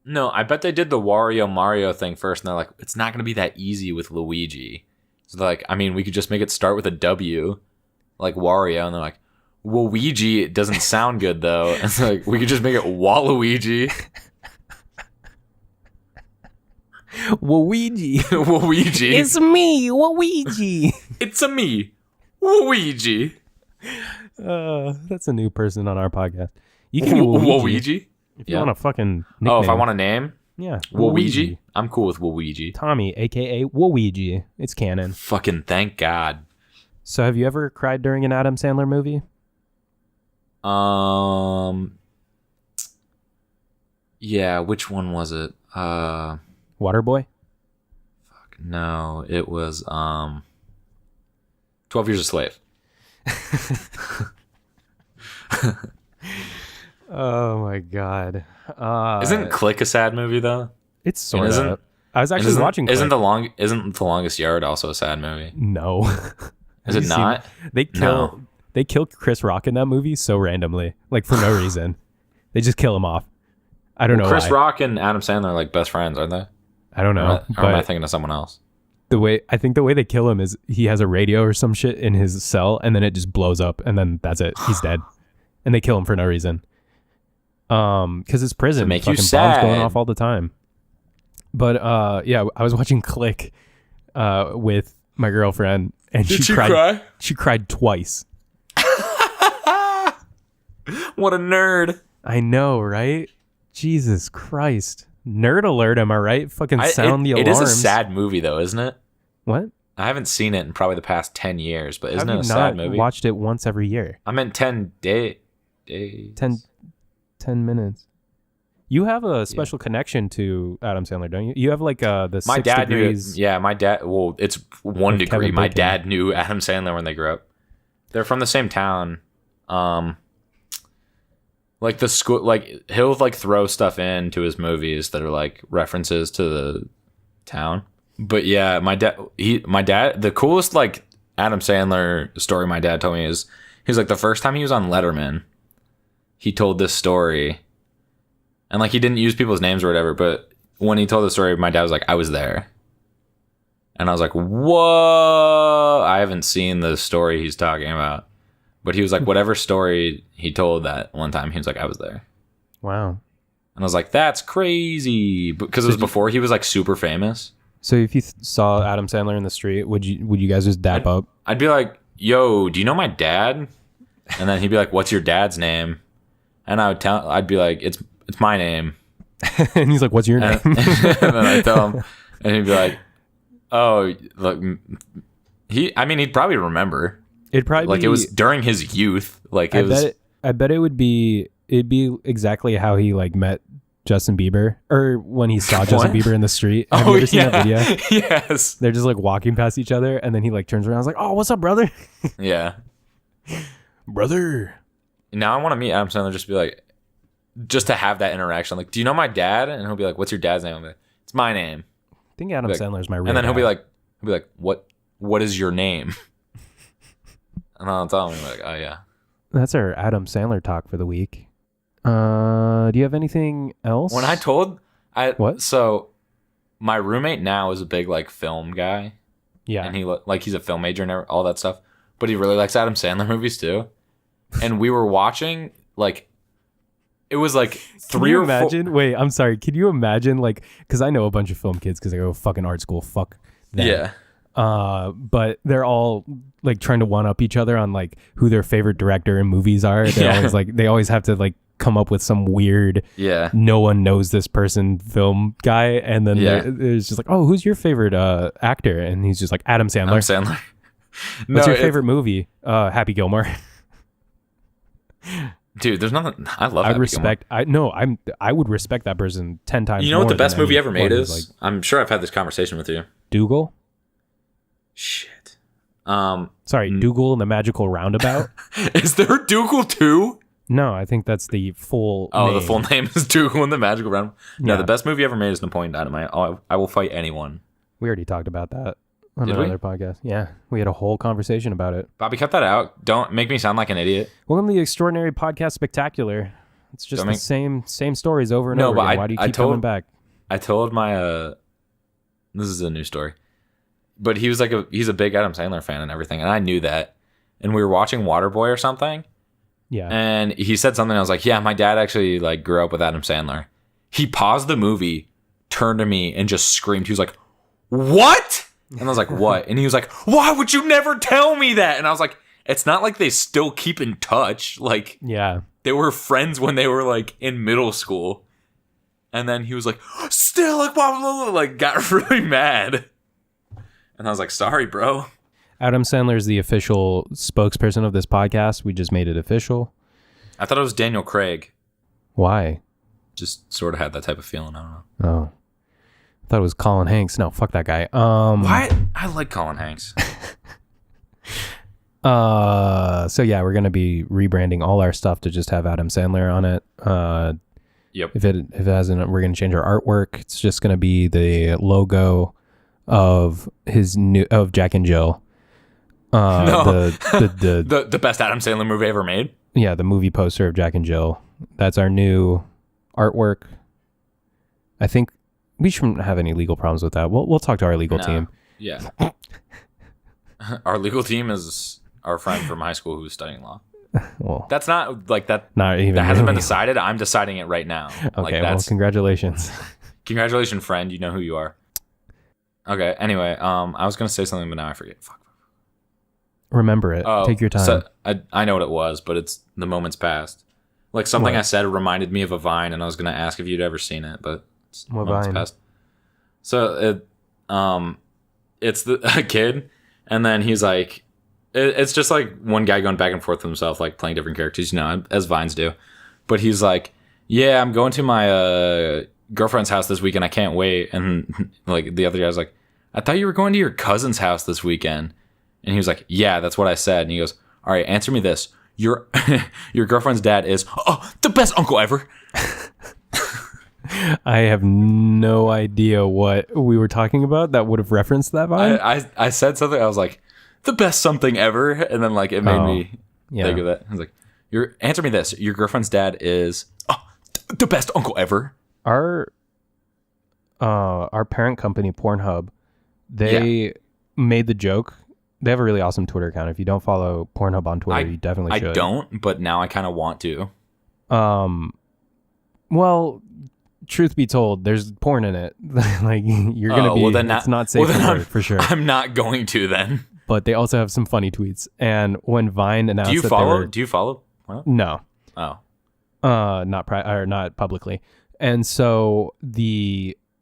Speaker 2: No, I bet they did the Wario Mario thing first, and they're like, it's not gonna be that easy with Luigi. So they're like, I mean, we could just make it start with a W, like Wario, and they're like, Waluigi, it doesn't sound good though. And it's like, we could just make it Waluigi.
Speaker 3: Waluigi.
Speaker 2: Waluigi.
Speaker 3: It's me, Waluigi.
Speaker 2: It's a me, Waluigi.
Speaker 3: That's a new person on our podcast. You can be Waluigi.
Speaker 2: Waluigi?
Speaker 3: If you want a fucking nickname.
Speaker 2: Oh, if I want a name?
Speaker 3: Yeah.
Speaker 2: Waluigi? I'm cool with Waluigi.
Speaker 3: Tommy, a.k.a. Waluigi. It's canon.
Speaker 2: Fucking thank God.
Speaker 3: So have you ever cried during an Adam Sandler movie?
Speaker 2: Yeah, which one was it?
Speaker 3: Waterboy?
Speaker 2: No, it was 12 Years a Slave.
Speaker 3: Oh my god.
Speaker 2: Isn't Click a sad movie though?
Speaker 3: It's sort
Speaker 2: isn't-
Speaker 3: of. I was actually watching Click.
Speaker 2: Isn't the Longest Yard also a sad movie?
Speaker 3: No.
Speaker 2: Is it not?
Speaker 3: They kill Chris Rock in that movie so randomly, like for no reason. They just kill him off. I don't know
Speaker 2: Chris
Speaker 3: why.
Speaker 2: Rock and Adam Sandler are like best friends, aren't they?
Speaker 3: I don't know.
Speaker 2: Or am I
Speaker 3: But
Speaker 2: thinking of someone else?
Speaker 3: the way they kill him is he has a radio or some shit in his cell, and then it just blows up, and then that's it. He's dead, and they kill him for no reason. Because it's prison.
Speaker 2: To make you
Speaker 3: Fucking bombs going
Speaker 2: sad.
Speaker 3: off all the time. But yeah, I was watching Click with my girlfriend, and
Speaker 2: Did
Speaker 3: she
Speaker 2: she
Speaker 3: cried.
Speaker 2: cry?
Speaker 3: She cried twice.
Speaker 2: What a nerd.
Speaker 3: I know, right? Jesus Christ. Nerd alert, am I right? Fucking sound the
Speaker 2: It
Speaker 3: alarms.
Speaker 2: is a sad movie though, isn't it?
Speaker 3: What?
Speaker 2: I haven't seen it in probably the past 10 years, but isn't
Speaker 3: Have
Speaker 2: it a
Speaker 3: you
Speaker 2: sad
Speaker 3: not
Speaker 2: movie?
Speaker 3: watched it once every year?
Speaker 2: I meant 10 days.
Speaker 3: 10 minutes. You have a special connection to Adam Sandler, don't you? You have like the
Speaker 2: My
Speaker 3: 6
Speaker 2: dad
Speaker 3: degrees.
Speaker 2: knew. Yeah, my dad. Well, it's 1
Speaker 3: Of
Speaker 2: degree.
Speaker 3: Kevin
Speaker 2: My
Speaker 3: Bacon.
Speaker 2: dad knew Adam Sandler when they grew up. They're from the same town. Like the school, like he'll like throw stuff into his movies that are like references to the town. But yeah, my dad. The coolest like Adam Sandler story my dad told me is he's like the first time he was on Letterman, he told this story. And like he didn't use people's names or whatever, but when he told the story, my dad was like, I was there. And I was like, whoa, I haven't seen the story he's talking about. But he was like, whatever story he told that one time, he was like, I was there.
Speaker 3: Wow.
Speaker 2: And I was like, that's crazy. Because it was before he was like super famous.
Speaker 3: So if you saw Adam Sandler in the street, would you guys just dap up?
Speaker 2: I'd be like, yo, do you know my dad? And then he'd be like, what's your dad's name? And I'd be like, it's my name.
Speaker 3: And he's like, what's your name?
Speaker 2: And then I tell him, and he'd be like, "Oh, look." He'd probably remember.
Speaker 3: It'd probably
Speaker 2: Like
Speaker 3: be,
Speaker 2: it was during his youth. Like
Speaker 3: I bet it'd be exactly how he like met Justin Bieber, or when he saw Justin Bieber in the street. Have you ever seen that video?
Speaker 2: Yes.
Speaker 3: They're just like walking past each other, and then he like turns around. I was like, "Oh, what's up, brother?"
Speaker 2: Yeah.
Speaker 3: Brother.
Speaker 2: Now I want to meet Adam Sandler just to have that interaction. Like, do you know my dad? And he'll be like, what's your dad's name? I'll be like, it's my name.
Speaker 3: I think Adam Sandler's my real
Speaker 2: And then
Speaker 3: dad.
Speaker 2: he'll be like, what is your name? And I'll tell him, like, oh yeah.
Speaker 3: That's our Adam Sandler talk for the week. Do you have anything else?
Speaker 2: What? So my roommate now is a big like film guy.
Speaker 3: Yeah.
Speaker 2: And he's a film major and all that stuff. But he really likes Adam Sandler movies too. And we were watching like, it was like three or four.
Speaker 3: Wait, I'm sorry. Can you imagine like, because I know a bunch of film kids because I go fucking art school. Fuck them.
Speaker 2: Yeah.
Speaker 3: But they're all like trying to one up each other on like who their favorite director in movies are. They always have to like come up with some weird, no one knows this person film guy. And then there's just like, oh, who's your favorite actor? And he's just like, Adam Sandler. What's your favorite movie? Happy Gilmore.
Speaker 2: Dude, there's nothing. I love.
Speaker 3: I would respect that person 10 times.
Speaker 2: You know
Speaker 3: more
Speaker 2: what the best
Speaker 3: than
Speaker 2: movie ever made is?
Speaker 3: Like,
Speaker 2: I'm sure I've had this conversation with you.
Speaker 3: Dougal.
Speaker 2: Shit.
Speaker 3: Dougal and the Magical Roundabout.
Speaker 2: Is there a Dougal 2?
Speaker 3: No, I think that's the full.
Speaker 2: Oh,
Speaker 3: name.
Speaker 2: the full name is Dougal and the Magical Roundabout. No,
Speaker 3: Yeah.
Speaker 2: the best movie ever made is Napoleon Dynamite. I will fight anyone.
Speaker 3: We already talked about that on
Speaker 2: Did we?
Speaker 3: another podcast. Yeah, we had a whole conversation about it.
Speaker 2: Bobby, cut that out. Don't make me sound like an idiot.
Speaker 3: Welcome to the Extraordinary Podcast Spectacular. It's just the same stories over and over again. Why do you keep coming back?
Speaker 2: I told my this is a new story, but he's a big Adam Sandler fan and everything, and I knew that. And we were watching Waterboy or something.
Speaker 3: Yeah.
Speaker 2: And he said something. I was like, yeah, my dad actually like grew up with Adam Sandler. He paused the movie, turned to me, and just screamed. He was like, what? And I was like, what? And he was like, why would you never tell me that? And I was like, it's not like they still keep in touch. Like,
Speaker 3: yeah,
Speaker 2: they were friends when they were like in middle school. And then he was like, still like, blah, blah, blah, like got really mad. And I was like, sorry, bro.
Speaker 3: Adam Sandler is the official spokesperson of this podcast. We just made it official.
Speaker 2: I thought it was Daniel Craig.
Speaker 3: Why?
Speaker 2: Just sort of had that type of feeling. I don't know.
Speaker 3: Oh, I thought it was Colin Hanks. No, fuck that guy.
Speaker 2: Why? I like Colin Hanks.
Speaker 3: So yeah, we're gonna be rebranding all our stuff to just have Adam Sandler on it.
Speaker 2: Yep.
Speaker 3: If it hasn't, we're gonna change our artwork. It's just gonna be the logo of Jack and Jill.
Speaker 2: No. the best Adam Sandler movie ever made.
Speaker 3: Yeah, the movie poster of Jack and Jill. That's our new artwork. I think we shouldn't have any legal problems with that. We'll talk to our legal team.
Speaker 2: Yeah. Our legal team is our friend from high school who's studying law.
Speaker 3: Well,
Speaker 2: that's not like that.
Speaker 3: Not even
Speaker 2: that hasn't been
Speaker 3: really.
Speaker 2: decided. I'm deciding it right now.
Speaker 3: Okay, well, congratulations.
Speaker 2: Congratulations, friend. You know who you are. Okay. Anyway, I was gonna say something, but now I forget. Fuck.
Speaker 3: Remember it. Take your time.
Speaker 2: So, I know what it was, but it's the moment's past. Like something I said reminded me of a Vine, and I was gonna ask if you'd ever seen it, but
Speaker 3: what Vine?
Speaker 2: Past. So it's a kid, and then he's like, it's just like one guy going back and forth with himself, like playing different characters, you know, as Vines do. But he's like, yeah, I'm going to my girlfriend's house this weekend. I can't wait. And like the other guy's like, I thought you were going to your cousin's house this weekend. And he was like, yeah, that's what I said. And he goes, all right, answer me this. Your girlfriend's dad is the best uncle ever.
Speaker 3: I have no idea what we were talking about that would have referenced that Vine.
Speaker 2: I said something. I was like, the best something ever. And then like it made me think of that. I was like, answer me this. Your girlfriend's dad is the best uncle ever.
Speaker 3: Our parent company, Pornhub, they made the joke. They have a really awesome Twitter account. If you don't follow Pornhub on Twitter, you definitely should.
Speaker 2: I don't, but now I kind of want to.
Speaker 3: Well, truth be told, there's porn in it. Like you're gonna be. Well, then it's not safe for sure.
Speaker 2: I'm not going to then.
Speaker 3: But they also have some funny tweets. And when Vine announced,
Speaker 2: do you follow? What?
Speaker 3: No.
Speaker 2: Oh.
Speaker 3: Not publicly. And so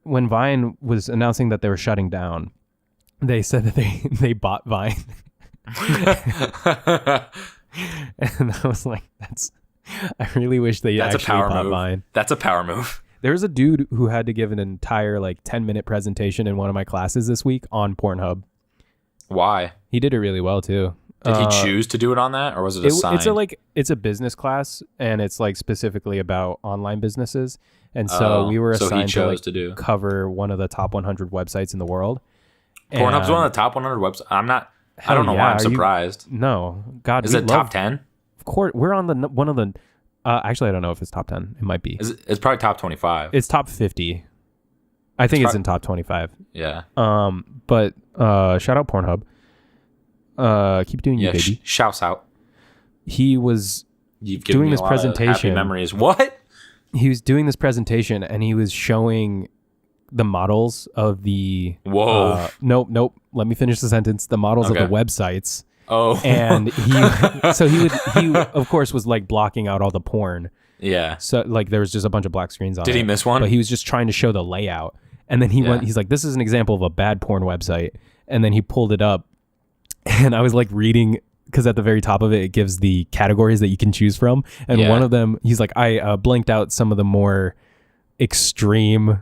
Speaker 3: when Vine was announcing that they were shutting down, they said that they bought Vine. And I was like, I really wish they actually bought Vine.
Speaker 2: That's a power move.
Speaker 3: There's a dude who had to give an entire 10-minute presentation in one of my classes this week on Pornhub.
Speaker 2: Why?
Speaker 3: He did it really well too.
Speaker 2: Did he choose to do it on that, or was it assigned?
Speaker 3: It's a business class, and it's specifically about online businesses. And so we were assigned to cover one of the top 100 websites in the world.
Speaker 2: Pornhub's one of the top 100 websites. I don't know why I'm surprised.
Speaker 3: No, God,
Speaker 2: is it top 10?
Speaker 3: Of course, we're on one of the. Actually, I don't know if it's top 10. It might be.
Speaker 2: It's probably top 25.
Speaker 3: It's top 50. I think it's in top 25.
Speaker 2: Yeah.
Speaker 3: But shout out Pornhub. Keep doing you, baby.
Speaker 2: Shouts out.
Speaker 3: He was doing this presentation.
Speaker 2: Happy memories. What?
Speaker 3: He was doing this presentation, and he was showing the models of the.
Speaker 2: Whoa.
Speaker 3: Nope. Let me finish the sentence. The models of the websites.
Speaker 2: Oh.
Speaker 3: And he of course was blocking out all the porn.
Speaker 2: Yeah.
Speaker 3: So there was just a bunch of black screens on it.
Speaker 2: Did he miss one?
Speaker 3: But he was just trying to show the layout. And then he's like, this is an example of a bad porn website. And then he pulled it up, and I was reading, because at the very top of it gives the categories that you can choose from. And one of them, he's like, I blanked out some of the more extreme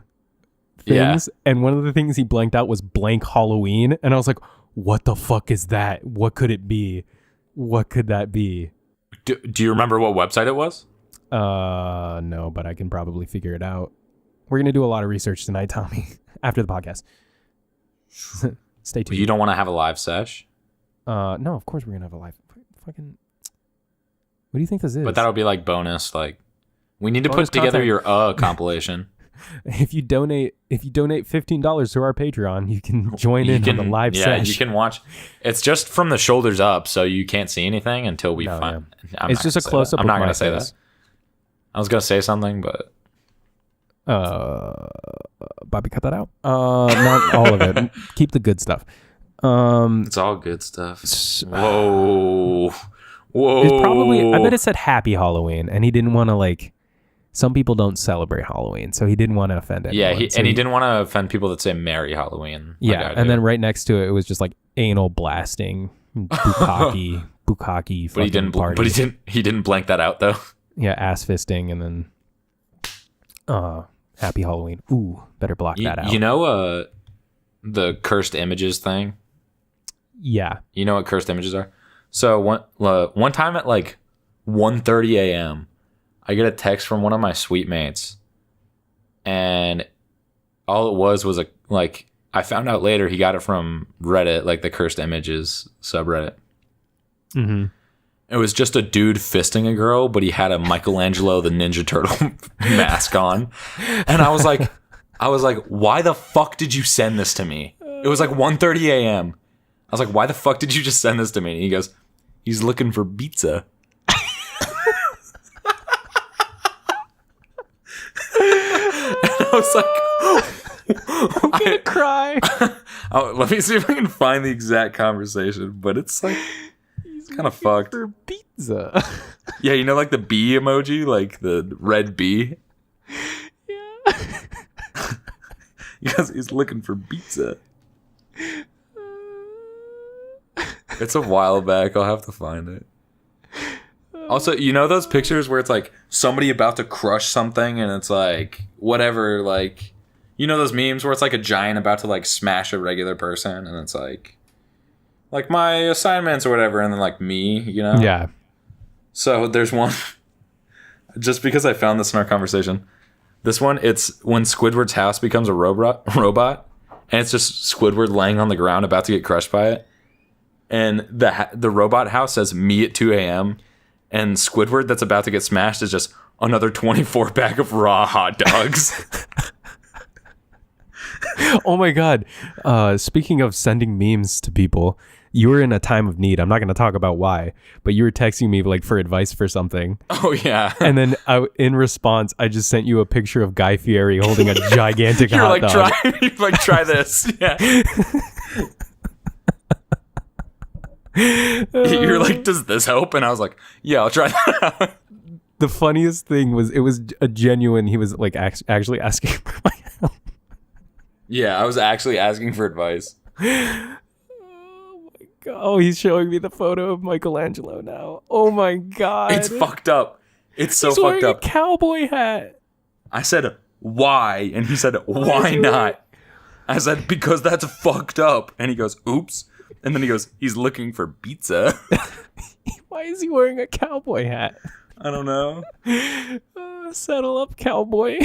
Speaker 3: things. Yeah. And one of the things he blanked out was blank Halloween. And I was like, what the fuck is that? What could it be? What could that be?
Speaker 2: Do you remember what website it was?
Speaker 3: No, but I can probably figure it out. We're going to do a lot of research tonight, Tommy, after the podcast. Stay tuned.
Speaker 2: You don't want to have a live sesh?
Speaker 3: No, of course we're going to have a live. Fucking. What do you think this is?
Speaker 2: But that'll be bonus. We need to put together
Speaker 3: content.
Speaker 2: Your compilation.
Speaker 3: If you donate $15 to our Patreon, you can join in on the live session.
Speaker 2: Yeah, you can watch. It's just from the shoulders up, so you can't see anything until we find.
Speaker 3: Yeah. It's just a close up.
Speaker 2: I'm not going to say that. I was going to say something, but
Speaker 3: Bobby, cut that out. Not all of it. Keep the good stuff.
Speaker 2: It's all good stuff. Whoa.
Speaker 3: It's probably. I bet it said Happy Halloween, and he didn't want to Some people don't celebrate Halloween, so he didn't want to offend anyone.
Speaker 2: Yeah, he didn't want to offend people that say Merry Halloween.
Speaker 3: Yeah, and then right next to it was just anal blasting, bukkake, bukkake.
Speaker 2: But he didn't.
Speaker 3: Party.
Speaker 2: But he didn't blank that out though.
Speaker 3: Yeah, ass fisting, and then Happy Halloween. Ooh, better block that out.
Speaker 2: You know, the cursed images thing.
Speaker 3: Yeah.
Speaker 2: You know what cursed images are? So one time at 1:30 a.m. I get a text from one of my suite mates, and all it was I found out later he got it from Reddit, the cursed images subreddit.
Speaker 3: Mm-hmm.
Speaker 2: It was just a dude fisting a girl, but he had a Michelangelo the Ninja Turtle mask on, and I was like, why the fuck did you send this to me? It was 1:30 a.m. I was like, why the fuck did you just send this to me? And he goes, he's looking for pizza. I was
Speaker 3: I'm gonna cry.
Speaker 2: Let me see if I can find the exact conversation, but it's kind of fucked.
Speaker 3: For pizza.
Speaker 2: Yeah, you know, the bee emoji, the red bee.
Speaker 3: Yeah.
Speaker 2: Because he's looking for pizza. It's a while back. I'll have to find it. Also, you know those pictures where it's somebody about to crush something and it's whatever, you know those memes where it's a giant about to smash a regular person and it's my assignments or whatever, and then me, you know?
Speaker 3: Yeah.
Speaker 2: So there's one, just because I found this in our conversation. This one, it's when Squidward's house becomes a robot, and it's just Squidward laying on the ground about to get crushed by it. And the robot house says me at 2 a.m. And Squidward that's about to get smashed is just another 24 pack of raw hot dogs.
Speaker 3: Oh my God. Speaking of sending memes to people, you were in a time of need. I'm not going to talk about why, but you were texting me for advice for something.
Speaker 2: Oh yeah.
Speaker 3: And then in response, I just sent you a picture of Guy Fieri holding a gigantic hot dog.
Speaker 2: Try this. Yeah. You're does this help? And I was like, yeah, I'll try that out.
Speaker 3: The funniest thing was, it was a genuine, he was actually asking for my help.
Speaker 2: Yeah, I was actually asking for advice.
Speaker 3: Oh my God. Oh, he's showing me the photo of Michelangelo now. Oh my God.
Speaker 2: It's fucked up. It's so
Speaker 3: he's
Speaker 2: fucked
Speaker 3: wearing
Speaker 2: up.
Speaker 3: A cowboy hat.
Speaker 2: I said, why? And he said, why not? I said, because that's fucked up. And he goes, oops. And then he goes, he's looking for pizza.
Speaker 3: Why is he wearing a cowboy hat?
Speaker 2: I don't know.
Speaker 3: Settle up, cowboy.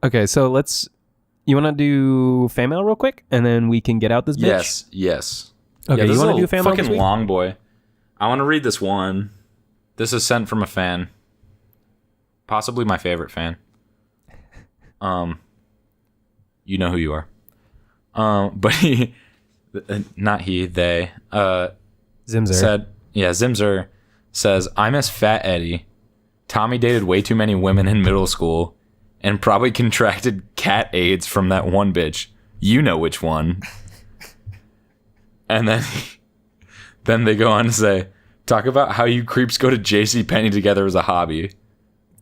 Speaker 3: Okay, so you want to do fan mail real quick, and then we can get out this bitch?
Speaker 2: Yes.
Speaker 3: Okay,
Speaker 2: this
Speaker 3: you want to
Speaker 2: is
Speaker 3: do
Speaker 2: a
Speaker 3: fan mail this
Speaker 2: fucking
Speaker 3: week?
Speaker 2: long boy. I want to read this one. This is sent from a fan. Possibly my favorite fan. You know who you are. But they
Speaker 3: Zimzer.
Speaker 2: Zimzer says, I miss Fat Eddie. Tommy dated way too many women in middle school and probably contracted cat AIDS from that one bitch. You know which one. And then they go on to say, talk about how you creeps go to JCPenney together as a hobby.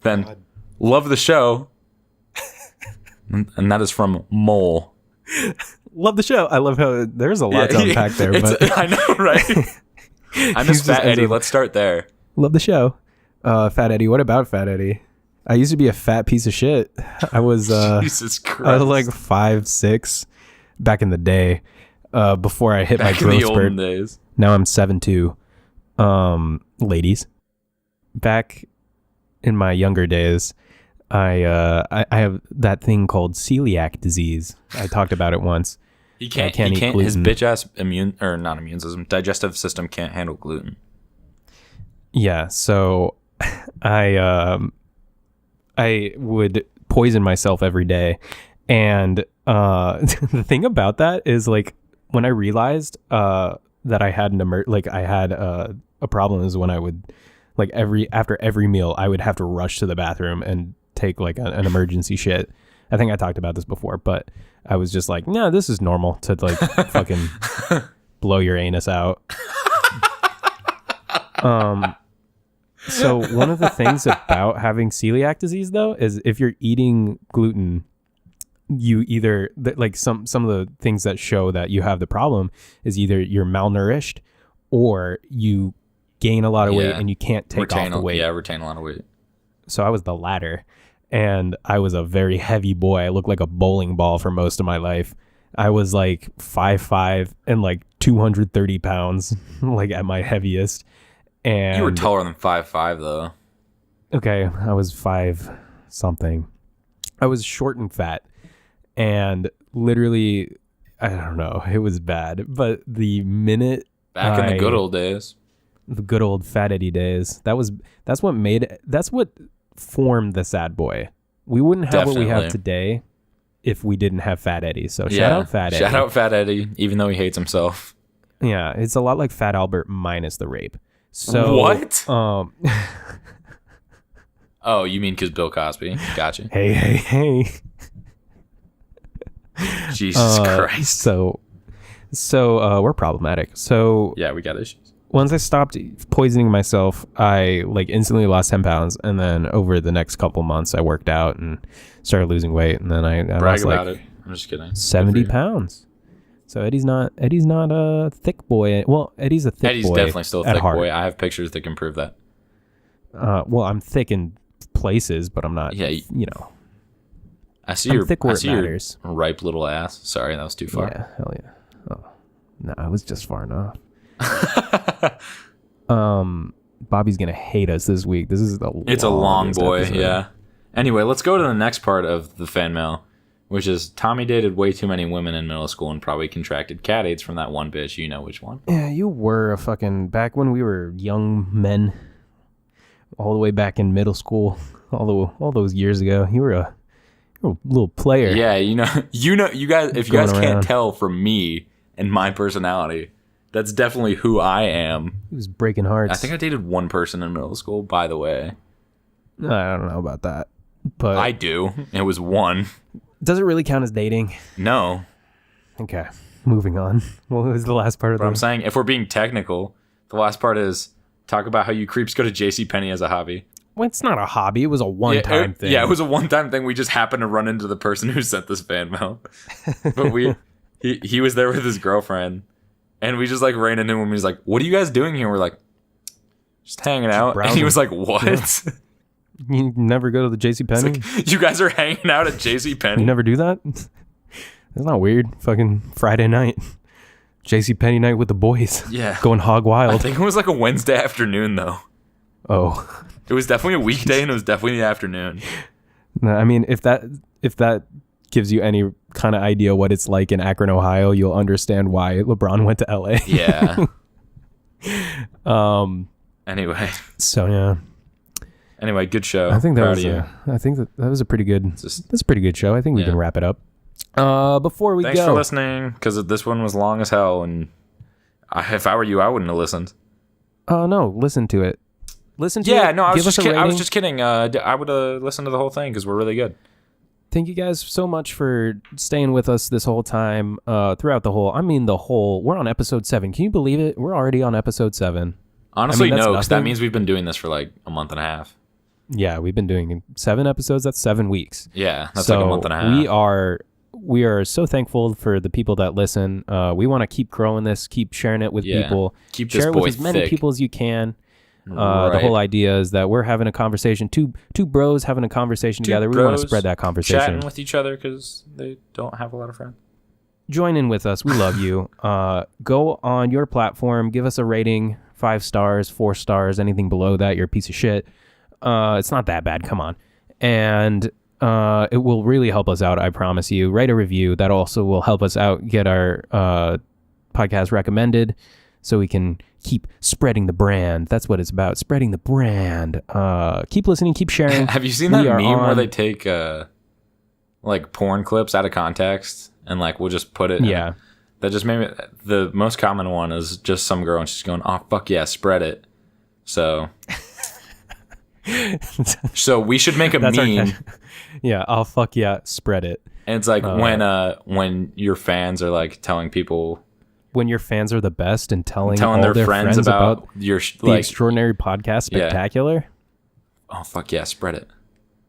Speaker 2: Then, love the show. And that is from Mole.
Speaker 3: Love the show. I love how there's a lot to unpack there. But
Speaker 2: I know, right? I miss Fat Eddie. Let's start there.
Speaker 3: Love the show. Fat Eddie. What about Fat Eddie? I used to be a fat piece of shit. I was
Speaker 2: Jesus Christ.
Speaker 3: I was like 5'6" back in the day. Before I hit my growth
Speaker 2: in the
Speaker 3: spurt.
Speaker 2: olden days.
Speaker 3: Now I'm 7'2". Ladies, back in my younger days, I have that thing called celiac disease. I talked about it once.
Speaker 2: He can't
Speaker 3: eat gluten.
Speaker 2: his bitch ass digestive system can't handle gluten.
Speaker 3: Yeah, so I would poison myself every day, and the thing about that is, like, when I realized that I had a problem is when I would, like, after every meal I would have to rush to the bathroom and take like an emergency shit. I think I talked about this before, but I was just like, no, this is normal to like fucking blow your anus out. So one of the things about having celiac disease, though, is if you're eating gluten, you either like some of the things that show that you have the problem is either you're malnourished or you gain a lot of weight and you can't take off the weight.
Speaker 2: Yeah, retain a lot of weight.
Speaker 3: So I was the latter, and I was a very heavy boy. I looked like a bowling ball for most of my life. I was like 5'5" and like 230 pounds, like at my heaviest. And
Speaker 2: you were taller than 5'5" though.
Speaker 3: Okay, I was 5 something. I was short and fat, and literally, I don't know, it was bad. But the minute
Speaker 2: back in the good old days,
Speaker 3: the good old Fat Eddie days, that's what formed the sad boy. We wouldn't have what we have today if we didn't have Fat Eddie. So shout out Fat Eddie.
Speaker 2: Shout out Fat Eddie, even though he hates himself.
Speaker 3: Yeah, it's a lot like Fat Albert minus the rape. So
Speaker 2: what? Oh, you mean because Bill Cosby? Gotcha.
Speaker 3: Hey.
Speaker 2: Jesus Christ.
Speaker 3: So we're problematic. So
Speaker 2: yeah, we got issues.
Speaker 3: Once I stopped poisoning myself, I like instantly lost 10 pounds. And then over the next couple months, I worked out and started losing weight. And then I
Speaker 2: brag
Speaker 3: lost
Speaker 2: about
Speaker 3: like
Speaker 2: it. I'm just kidding.
Speaker 3: 70 pounds. So Eddie's not a thick boy. Well, Eddie's a thick boy.
Speaker 2: Eddie's definitely still a thick
Speaker 3: heart.
Speaker 2: boy. I have pictures that can prove that.
Speaker 3: Well, I'm thick in places, but I'm not.
Speaker 2: Yeah,
Speaker 3: you know.
Speaker 2: I see your
Speaker 3: thick where it matters.
Speaker 2: Ripe little ass. Sorry, that was too far.
Speaker 3: Yeah, hell yeah. Oh, no, it was just far enough. Bobby's gonna hate us this week. This is
Speaker 2: it's a long boy.
Speaker 3: episode.
Speaker 2: Yeah. Anyway, let's go to the next part of the fan mail, which is Tommy dated way too many women in middle school and probably contracted cat AIDS from that one bitch. You know which one?
Speaker 3: Yeah, you were a fucking back when we were young men, all the way back in middle school, all those years ago. You were a little player.
Speaker 2: Yeah, you guys. If you guys
Speaker 3: Going
Speaker 2: can't
Speaker 3: around.
Speaker 2: tell from me and my personality, that's definitely who I am.
Speaker 3: He was breaking hearts.
Speaker 2: I think I dated one person in middle school, by the way.
Speaker 3: I don't know about that, but
Speaker 2: I do. It was one.
Speaker 3: does it really count as dating?
Speaker 2: No.
Speaker 3: Okay, moving on. What was the last part of
Speaker 2: But I'm saying, if we're being technical, the last part is talk about how you creeps go to JCPenney as a hobby.
Speaker 3: Well, it's not a hobby. It was a one-time thing.
Speaker 2: Yeah, it was a one-time thing. We just happened to run into the person who sent this fan mail. But he was there with his girlfriend, and we just like ran into him and he was like, "What are you guys doing here?" We're like, just hanging out. And he was like, "What?"
Speaker 3: You never go to the JCPenney?
Speaker 2: Like, you guys are hanging out at JCPenney?
Speaker 3: You never do that? That's not weird. Fucking Friday night. JCPenney night with the boys.
Speaker 2: Yeah.
Speaker 3: Going hog
Speaker 2: I
Speaker 3: wild.
Speaker 2: think it was like a Wednesday afternoon, though.
Speaker 3: Oh.
Speaker 2: It was definitely a weekday, and it was definitely the afternoon.
Speaker 3: No, I mean, if that gives you any kind of idea what it's like in Akron, Ohio, you'll understand why LeBron went to LA.
Speaker 2: Yeah. Anyway.
Speaker 3: So yeah.
Speaker 2: Anyway, good show.
Speaker 3: I think that
Speaker 2: Proud
Speaker 3: was
Speaker 2: of you.
Speaker 3: that was a pretty good. That's a pretty good show. I think we
Speaker 2: Yeah.
Speaker 3: can wrap it up. Before we
Speaker 2: Thanks
Speaker 3: go,
Speaker 2: for listening, because this one was long as hell, and if I were you, I wouldn't have listened.
Speaker 3: Oh no, listen to it. Listen to it.
Speaker 2: Yeah, no, I was
Speaker 3: Give us
Speaker 2: just
Speaker 3: a
Speaker 2: kidding. I was
Speaker 3: rating.
Speaker 2: just kidding. I would listen to the whole thing because we're really good.
Speaker 3: Thank you guys so much for staying with us this whole time. Throughout the whole. We're on episode 7. Can you believe it? We're already on episode 7.
Speaker 2: Honestly,
Speaker 3: that's
Speaker 2: no, because that
Speaker 3: nothing.
Speaker 2: means we've been doing this for like a month and a half.
Speaker 3: Yeah, we've been doing 7 episodes. That's 7 weeks.
Speaker 2: Yeah, that's
Speaker 3: So
Speaker 2: like a month and a half.
Speaker 3: we are so thankful for the people that listen. We want to keep growing this, keep sharing it with
Speaker 2: Yeah.
Speaker 3: people.
Speaker 2: Keep
Speaker 3: Share
Speaker 2: this
Speaker 3: it
Speaker 2: boy
Speaker 3: with as many
Speaker 2: thick.
Speaker 3: people as you can. The
Speaker 2: Right.
Speaker 3: whole idea is that we're having a conversation. Two bros having a conversation
Speaker 2: Two
Speaker 3: together. We want
Speaker 2: bros
Speaker 3: to spread that conversation.
Speaker 2: Chatting with each other because they don't have a lot of friends.
Speaker 3: Join in with us. We love you. Go on your platform. Give us a rating. 5 stars, 4 stars. Anything below that, you're a piece of shit. It's not that bad. Come on. And it will really help us out. I promise you. Write a review. That also will help us out. Get our podcast recommended so we can keep spreading the brand. That's what it's about. Spreading the brand. Keep listening. Keep sharing.
Speaker 2: Have you seen
Speaker 3: We
Speaker 2: that
Speaker 3: are
Speaker 2: meme where
Speaker 3: on-
Speaker 2: they take like porn clips out of context and like we'll just put it?
Speaker 3: Yeah.
Speaker 2: That just made me. The most common one is just some girl and she's going, "Oh fuck yeah, spread it." So we should make a
Speaker 3: That's our
Speaker 2: meme.
Speaker 3: Yeah. Oh, fuck yeah. Spread it.
Speaker 2: And it's like when your fans are like telling people,
Speaker 3: When your fans are the best and telling all
Speaker 2: their
Speaker 3: their
Speaker 2: friends about your
Speaker 3: the extraordinary podcast spectacular.
Speaker 2: oh fuck yeah, spread it.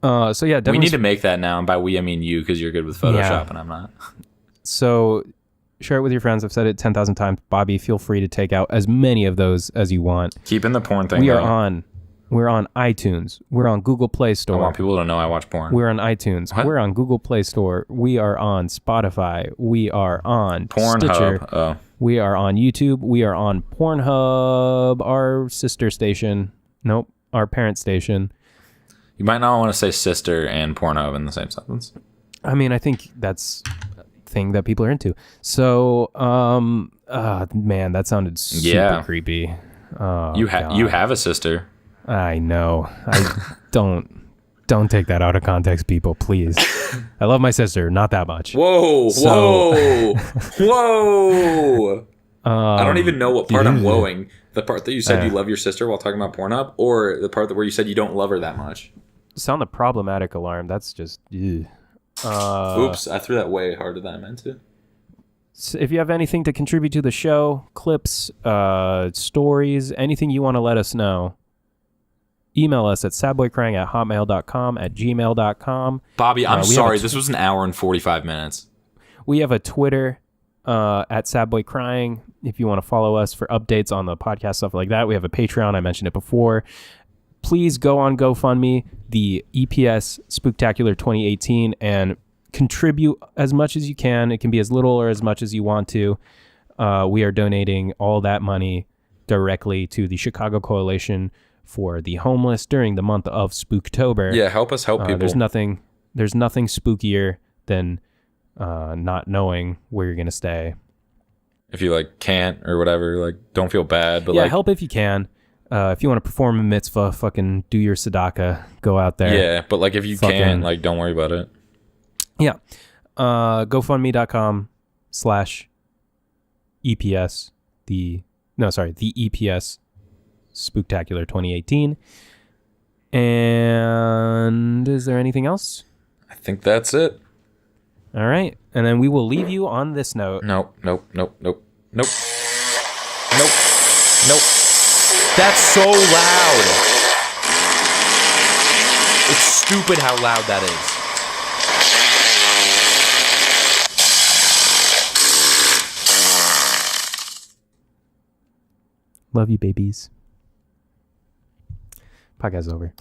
Speaker 3: So yeah, definitely.
Speaker 2: We need to make that now, and by we I mean you, because you're good with Photoshop and I'm not.
Speaker 3: So share it with your friends. I've said it 10,000 times. Bobby, feel free to take out as many of those as you want.
Speaker 2: Keeping the porn thing.
Speaker 3: We're
Speaker 2: though.
Speaker 3: on iTunes. We're on Google Play
Speaker 2: I
Speaker 3: Store.
Speaker 2: want people to know I watch porn.
Speaker 3: We're on iTunes.
Speaker 2: What?
Speaker 3: We're on Google Play Store. We are on Spotify. We are on Stitcher.
Speaker 2: Pornhub. Oh,
Speaker 3: We are on YouTube. We are on Pornhub, our sister station. Nope, our parent station.
Speaker 2: you might not want to say sister and Pornhub in the same sentence.
Speaker 3: I mean, I think that's a thing that people are into. So, man, that sounded super
Speaker 2: Yeah.
Speaker 3: creepy. Oh,
Speaker 2: You
Speaker 3: God.
Speaker 2: have a sister.
Speaker 3: I know. I don't take that out of context, people, please. I love my sister, not that much.
Speaker 2: Whoa,
Speaker 3: So-
Speaker 2: whoa. I don't even know what part I'm
Speaker 3: yeah.
Speaker 2: woeing. The part that you said you love your sister while talking about Pornhub, or the part where you said you don't love her that much.
Speaker 3: Sound the problematic alarm. That's just. Ugh.
Speaker 2: Oops, I threw that way harder than I meant to.
Speaker 3: So if you have anything to contribute to the show, clips, stories, anything you want to let us know, email us at sadboycrying@hotmail.com, at gmail.com.
Speaker 2: Bobby, I'm
Speaker 3: we have
Speaker 2: sorry.
Speaker 3: a
Speaker 2: This was an hour and 45 minutes.
Speaker 3: We have a Twitter at sadboycrying if you want to follow us for updates on the podcast, stuff like that. We have a Patreon. I mentioned it before. Please go on GoFundMe, the EPS Spooktacular 2018, and contribute as much as you can. It can be as little or as much as you want to. We are donating all that money directly to the Chicago Coalition for the Homeless during the month of Spooktober.
Speaker 2: Yeah, help us help people.
Speaker 3: There's nothing spookier than not knowing where you're gonna stay.
Speaker 2: If you like can't or whatever, like don't feel bad. But
Speaker 3: Yeah,
Speaker 2: like,
Speaker 3: help if you can. If you want to perform a mitzvah, fucking do your tzedakah. Go out there.
Speaker 2: yeah, but like if you
Speaker 3: Fucking-
Speaker 2: can't, like don't worry about it.
Speaker 3: Yeah. GoFundMe.com/EPS. The EPS Spooktacular 2018. And is there anything else?
Speaker 2: I think that's it.
Speaker 3: All right. And then we will leave you on this note.
Speaker 2: Nope. That's so loud. It's stupid how loud that is.
Speaker 3: Love you, babies. Podcast over.